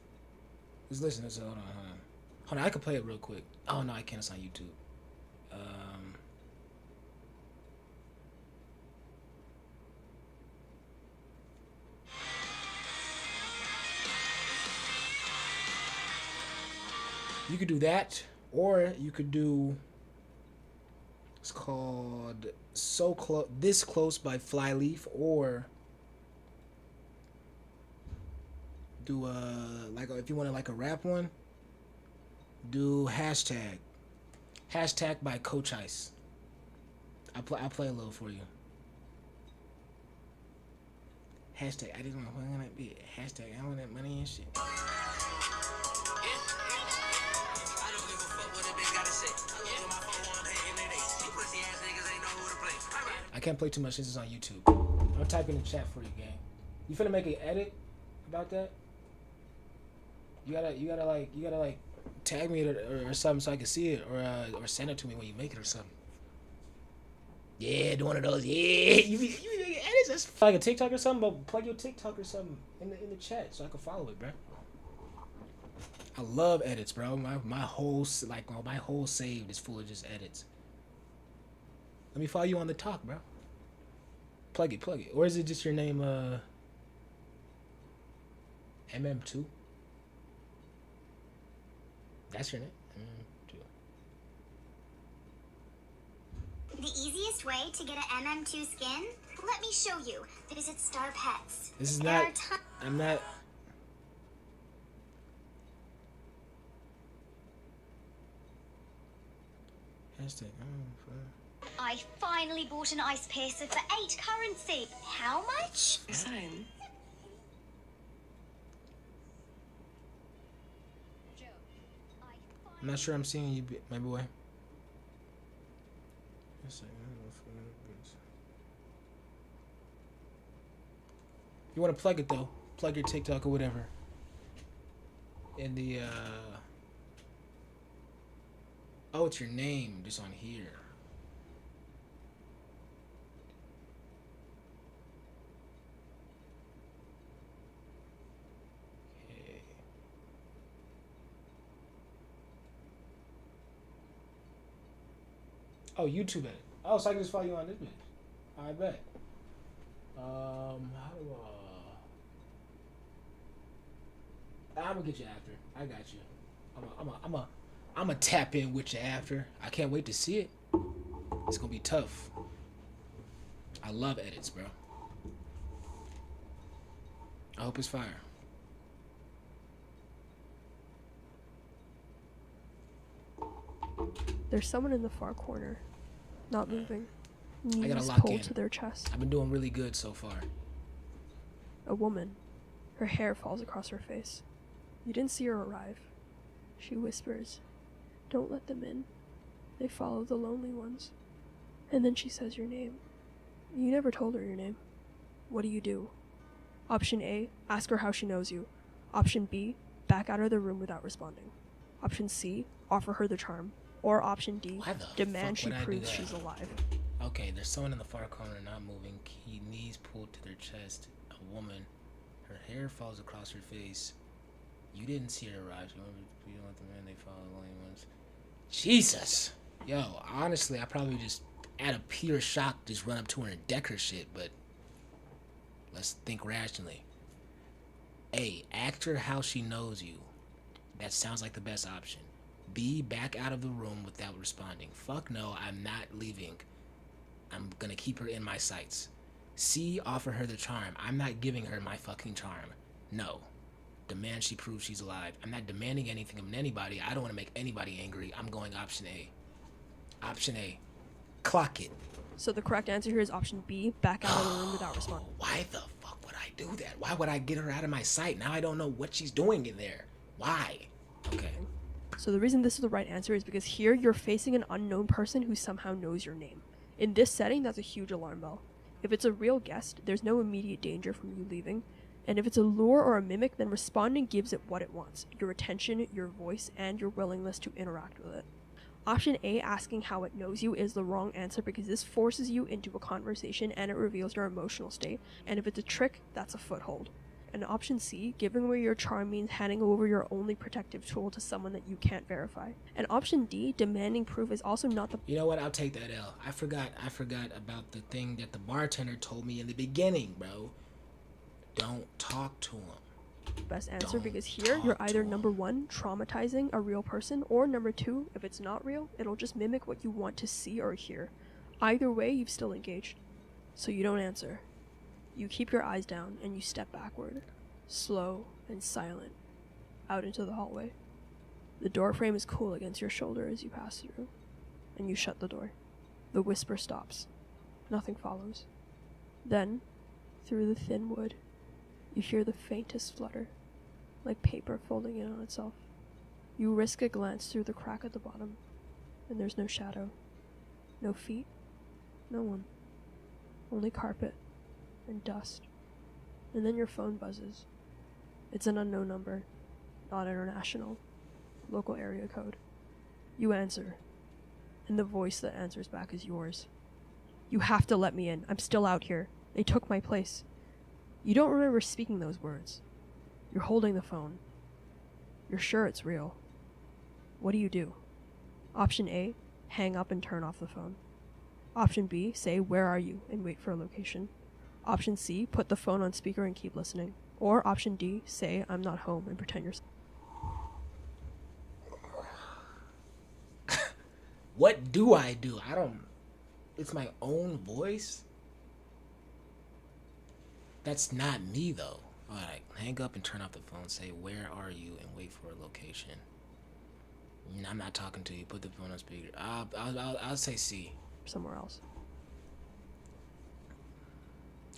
Just listen. Hold on. I could play it real quick. Oh no, I can't. It's on YouTube. You could do that, or you could do. It's called "This Close" by Flyleaf, or do like if you want like a rap one, do hashtag by Coach Ice. I'll play a little for you. Hashtag I just want to be hashtag I want that money and shit. I can't play too much since it's on YouTube. I'll type in the chat for you, gang. You finna make an edit about that? You gotta like tag me or something so I can see it, or send it to me when you make it or something. Yeah, do one of those. Yeah, you be making edits. That's like a TikTok or something. But plug your TikTok or something in the chat so I can follow it, bro. I love edits, bro. My whole saved is full of just edits. Let me follow you on the talk, bro. Plug it. Or is it just your name, MM2? That's your name? MM2. The easiest way to get an MM2 skin? Let me show you. Visit Star Pets. This is not... I'm not... Hashtag... I finally bought an ice piercer for 8 currency. How much? Same. I'm not sure I'm seeing you, my boy. You want to plug it though? Plug your TikTok or whatever. In the oh, it's your name just on here. Oh, YouTube edit. Oh, so I can just follow you on this bitch. I bet. How do I'm gonna get you after. I got you. I'm a tap in with you after. I can't wait to see it. It's gonna be tough. I love edits, bro. I hope it's fire. There's someone in the far corner, not moving. I gotta Knees lock pulled in. to their chest. I've been doing really good so far. A woman. Her hair falls across her face. You didn't see her arrive. She whispers, "Don't let them in. They follow the lonely ones." And then she says your name. You never told her your name. What do you do? Option A, ask her how she knows you. Option B, back out of the room without responding. Option C, offer her the charm. Or option D, demand she would I do proves that? she's alive. Okay, there's someone in the far corner not moving. Knees pulled to their chest. A woman. Her hair falls across her face. You didn't see her arrive. You don't let them in. They follow the lonely ones. Jesus. Yo, honestly, I probably just, out of pure shock, just run up to her and deck her shit, but let's think rationally. A, ask her how she knows you. That sounds like the best option. B, back out of the room without responding. Fuck no, I'm not leaving. I'm gonna keep her in my sights. C, offer her the charm. I'm not giving her my fucking charm. No. Demand she proves she's alive. I'm not demanding anything of anybody. I don't want to make anybody angry. I'm going option A. Option A. Clock it. So the correct answer here is option B, back out of the room without responding. Why the fuck would I do that? Why would I get her out of my sight? Now I don't know what she's doing in there. Why? Okay. So the reason this is the right answer is because here you're facing an unknown person who somehow knows your name. In this setting, that's a huge alarm bell. If it's a real guest, there's no immediate danger from you leaving. And if it's a lure or a mimic, then responding gives it what it wants. Your attention, your voice, and your willingness to interact with it. Option A, asking how it knows you, is the wrong answer because this forces you into a conversation and it reveals your emotional state. And if it's a trick, that's a foothold. And option C, giving away your charm means handing over your only protective tool to someone that you can't verify. And option D, demanding proof, is also not the— You know what? I'll take that L. I forgot about the thing that the bartender told me in the beginning, bro. Don't talk to him. best answer because here you're either number one, traumatizing a real person, or number two, if it's not real, it'll just mimic what you want to see or hear. Either way, you've still engaged. So you don't answer. You keep your eyes down and you step backward, slow and silent, out into the hallway. The door frame is cool against your shoulder as you pass through, and you shut the door. The whisper stops. Nothing follows. Then, through the thin wood, you hear the faintest flutter, like paper folding in on itself. You risk a glance through the crack at the bottom, and there's no shadow. No feet. No one. Only carpet and dust. And then your phone buzzes. It's an unknown number, not international. Local area code. You answer, and the voice that answers back is yours. You have to let me in. I'm still out here. They took my place. You don't remember speaking those words. You're holding the phone. You're sure it's real. What do? Option A, hang up and turn off the phone. Option B, say, "Where are you?" and wait for a location. Option C, put the phone on speaker and keep listening. Or option D, say, "I'm not home," and pretend you're... What do? I don't... It's my own voice? That's not me, though. Alright, hang up and turn off the phone. Say, "Where are you?" and wait for a location. I'm not talking to you. Put the phone on speaker. I'll say C. Somewhere else.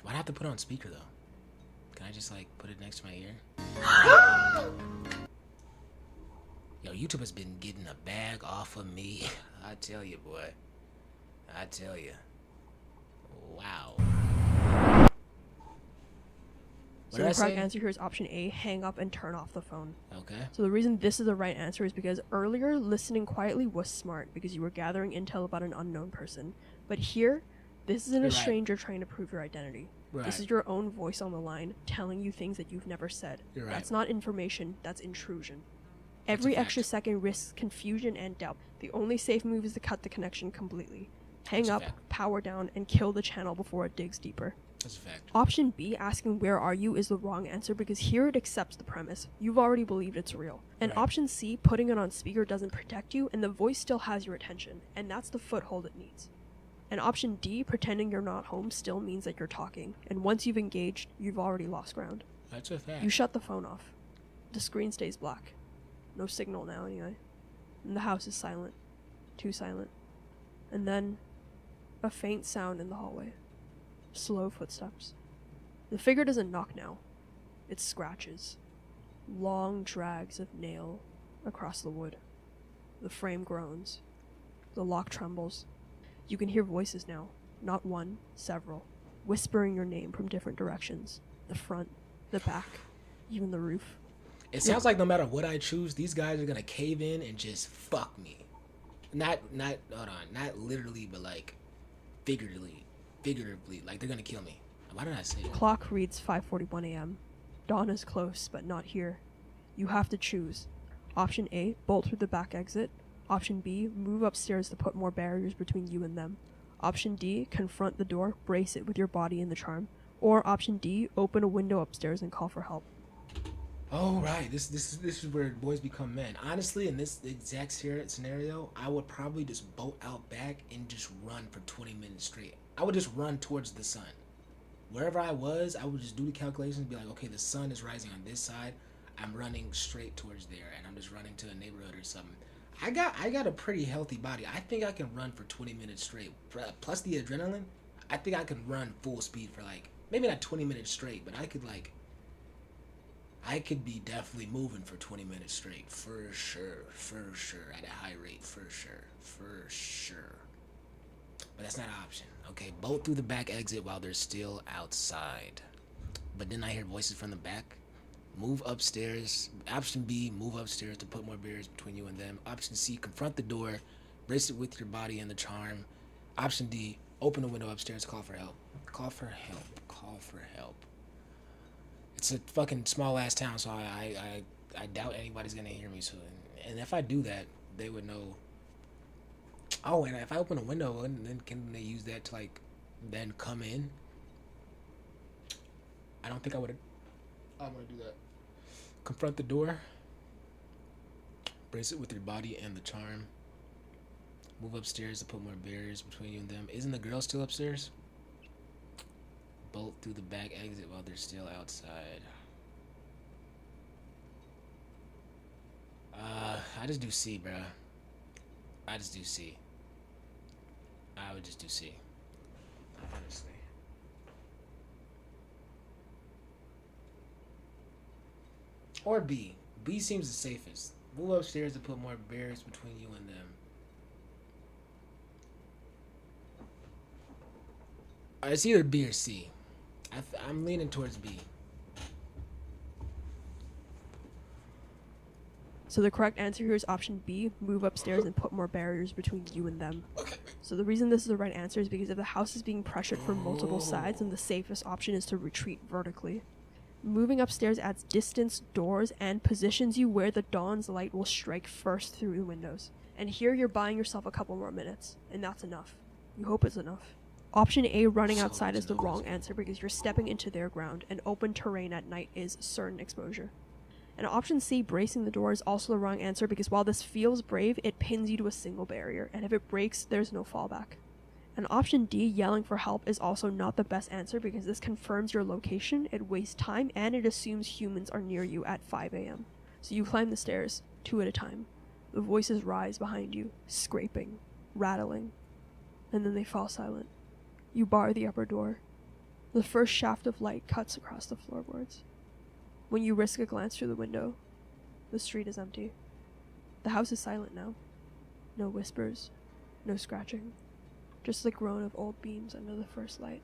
Why'd I have to put it on speaker, though? Can I just, like, put it next to my ear? Yo, YouTube has been getting a bag off of me. I tell you, boy. I tell you. Wow. So the correct answer here is option A, hang up and turn off the phone. Okay. So the reason this is the right answer is because earlier, listening quietly was smart because you were gathering intel about an unknown person. But here, this isn't a stranger trying to prove your identity. Right. This is your own voice on the line telling you things that you've never said. You're right. That's not information, that's intrusion. Every extra second risks confusion and doubt. The only safe move is to cut the connection completely. Hang up, power down, and kill the channel before it digs deeper. That's a fact. Option B, asking "Where are you?" is the wrong answer because here it accepts the premise. You've already believed it's real. And option C, putting it on speaker, doesn't protect you, and the voice still has your attention, and that's the foothold it needs. And option D, pretending you're not home, still means that you're talking, and once you've engaged, you've already lost ground. That's a fact. You shut the phone off. The screen stays black. No signal now, anyway. And the house is silent. Too silent. And then, a faint sound in the hallway. Slow footsteps. The figure doesn't knock now. It scratches. Long drags of nail across the wood. The frame groans. The lock trembles. You can hear voices now. Not one, several. Whispering your name from different directions. The front, the back, even the roof. It sounds like no matter what I choose, these guys are gonna cave in and just fuck me. Not literally, but like figuratively. Like they're gonna kill me. Why did I say that? Clock reads 5:41 a.m. Dawn is close, but not here. You have to choose. Option A, bolt through the back exit. Option B, move upstairs to put more barriers between you and them. Option D, confront the door, brace it with your body in the charm. Or option D, open a window upstairs and call for help. Oh right, this is where boys become men. Honestly, in this exact scenario, I would probably just bolt out back and just run for 20 minutes straight. I would just run towards the sun. Wherever I was, I would just do the calculations and be like, okay, the sun is rising on this side. I'm running straight towards there, and I'm just running to a neighborhood or something. I got a pretty healthy body. I think I can run for 20 minutes straight. Plus the adrenaline, I think I can run full speed for like, maybe not 20 minutes straight, but I could be definitely moving for 20 minutes straight. For sure. At a high rate, for sure. But that's not an option. Okay, bolt through the back exit while they're still outside. But then I hear voices from the back. Move upstairs. Option B, move upstairs to put more barriers between you and them. Option C, confront the door, brace it with your body and the charm. Option D, open the window upstairs, call for help. Call for help. It's a fucking small ass town, so I doubt anybody's gonna hear me. So, and if I do that, they would know. Oh, and if I open a window, then can they use that to like then come in? I don't think I would. I'm gonna do that. Confront the door. Brace it with your body and the charm. Move upstairs to put more barriers between you and them. Isn't the girl still upstairs? Bolt through the back exit while they're still outside. I just do C, bruh. I just do C. I would just do C. Honestly. Or B. B seems the safest. Move upstairs to put more barriers between you and them. It's either B or C. I'm leaning towards B. So the correct answer here is option B, move upstairs and put more barriers between you and them. Okay. So the reason this is the right answer is because if the house is being pressured from multiple sides, then the safest option is to retreat vertically. Moving upstairs adds distance, doors, and positions you where the dawn's light will strike first through the windows. And here you're buying yourself a couple more minutes, and that's enough. You hope it's enough. Option A, running outside, is the wrong answer because you're stepping into their ground, and open terrain at night is certain exposure. And option C, bracing the door, is also the wrong answer because while this feels brave, it pins you to a single barrier, and if it breaks, there's no fallback. And option D, yelling for help, is also not the best answer because this confirms your location, it wastes time, and it assumes humans are near you at 5 a.m. So you climb the stairs, 2 at a time. The voices rise behind you, scraping, rattling, and then they fall silent. You bar the upper door. The first shaft of light cuts across the floorboards. When you risk a glance through the window, the street is empty. The house is silent now. No whispers, no scratching. Just the groan of old beams under the first light.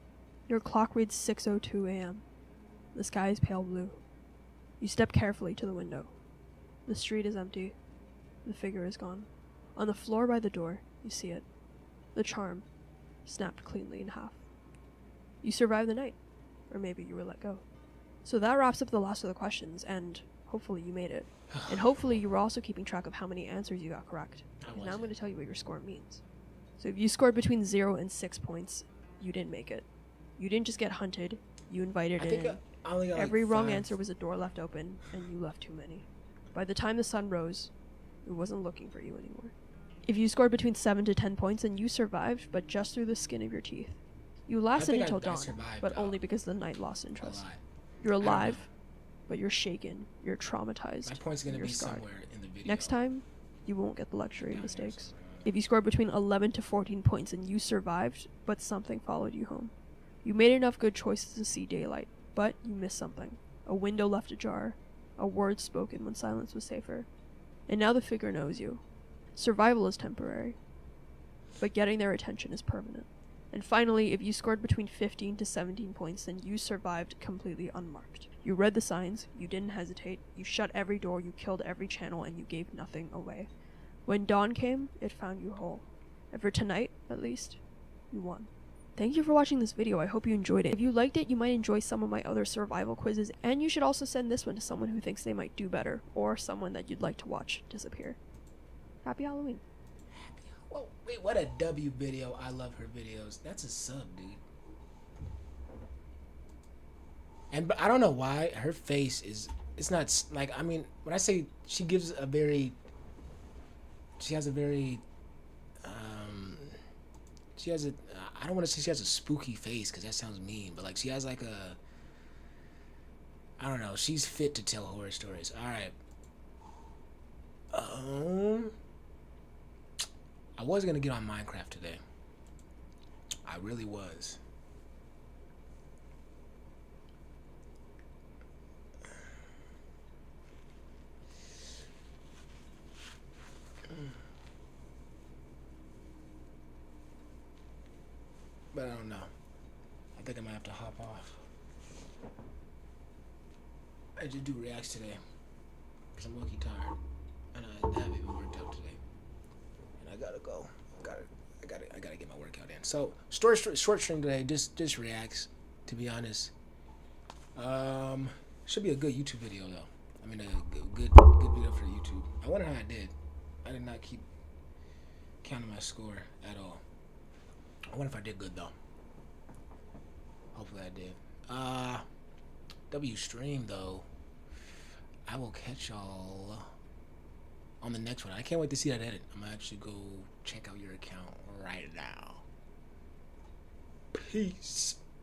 Your clock reads 6:02 a.m. The sky is pale blue. You step carefully to the window. The street is empty. The figure is gone. On the floor by the door, you see it. The charm, snapped cleanly in half. You survive the night. Or maybe you were let go. So that wraps up the last of the questions, and hopefully you made it. And hopefully you were also keeping track of how many answers you got correct. And now I'm going to tell you what your score means. So if you scored between 0 and 6 points, you didn't make it. You didn't just get hunted, you invited it in. I only got Every like wrong 5. answer was a door left open, and you left too many. By the time the sun rose, it wasn't looking for you anymore. If you scored between 7 to 10 points, then you survived, but just through the skin of your teeth. You lasted until dawn, but only because the night lost interest. You're alive, but you're shaken, you're traumatized. My point's gonna you're be scarred. somewhere in the video. Next time, you won't get the luxury of mistakes. If you scored between 11 to 14 points and you survived, but something followed you home. You made enough good choices to see daylight, but you missed something. A window left ajar, a word spoken when silence was safer. And now the figure knows you. Survival is temporary, but getting their attention is permanent. And finally, if you scored between 15 to 17 points, then you survived completely unmarked. You read the signs, you didn't hesitate, you shut every door, you killed every channel, and you gave nothing away. When dawn came, it found you whole. And for tonight, at least, you won. Thank you for watching this video. I hope you enjoyed it. If you liked it, you might enjoy some of my other survival quizzes, and you should also send this one to someone who thinks they might do better, or someone that you'd like to watch disappear. Happy Halloween. Whoa, wait, what a W video. I love her videos. That's a sub, dude. And but I don't know why her face is, it's not like, I mean, when I say she gives a very, she has a very, she has a, I don't want to say she has a spooky face because that sounds mean, but like she has like a, I don't know, she's fit to tell horror stories. All right. I was gonna get on Minecraft today. I really was. But I don't know. I think I might have to hop off. I did do reacts today because I'm low-key tired and I haven't even worked out today. And I gotta go. I gotta get my workout in. So short stream today. Just reacts. To be honest, should be a good YouTube video though. I mean, a good video for YouTube. I wonder how I did. I did not keep counting my score at all. I wonder if I did good though. Hopefully I did. W stream though. I will catch y'all on the next one. I can't wait to see that edit. I'm gonna actually go check out your account right now. Peace.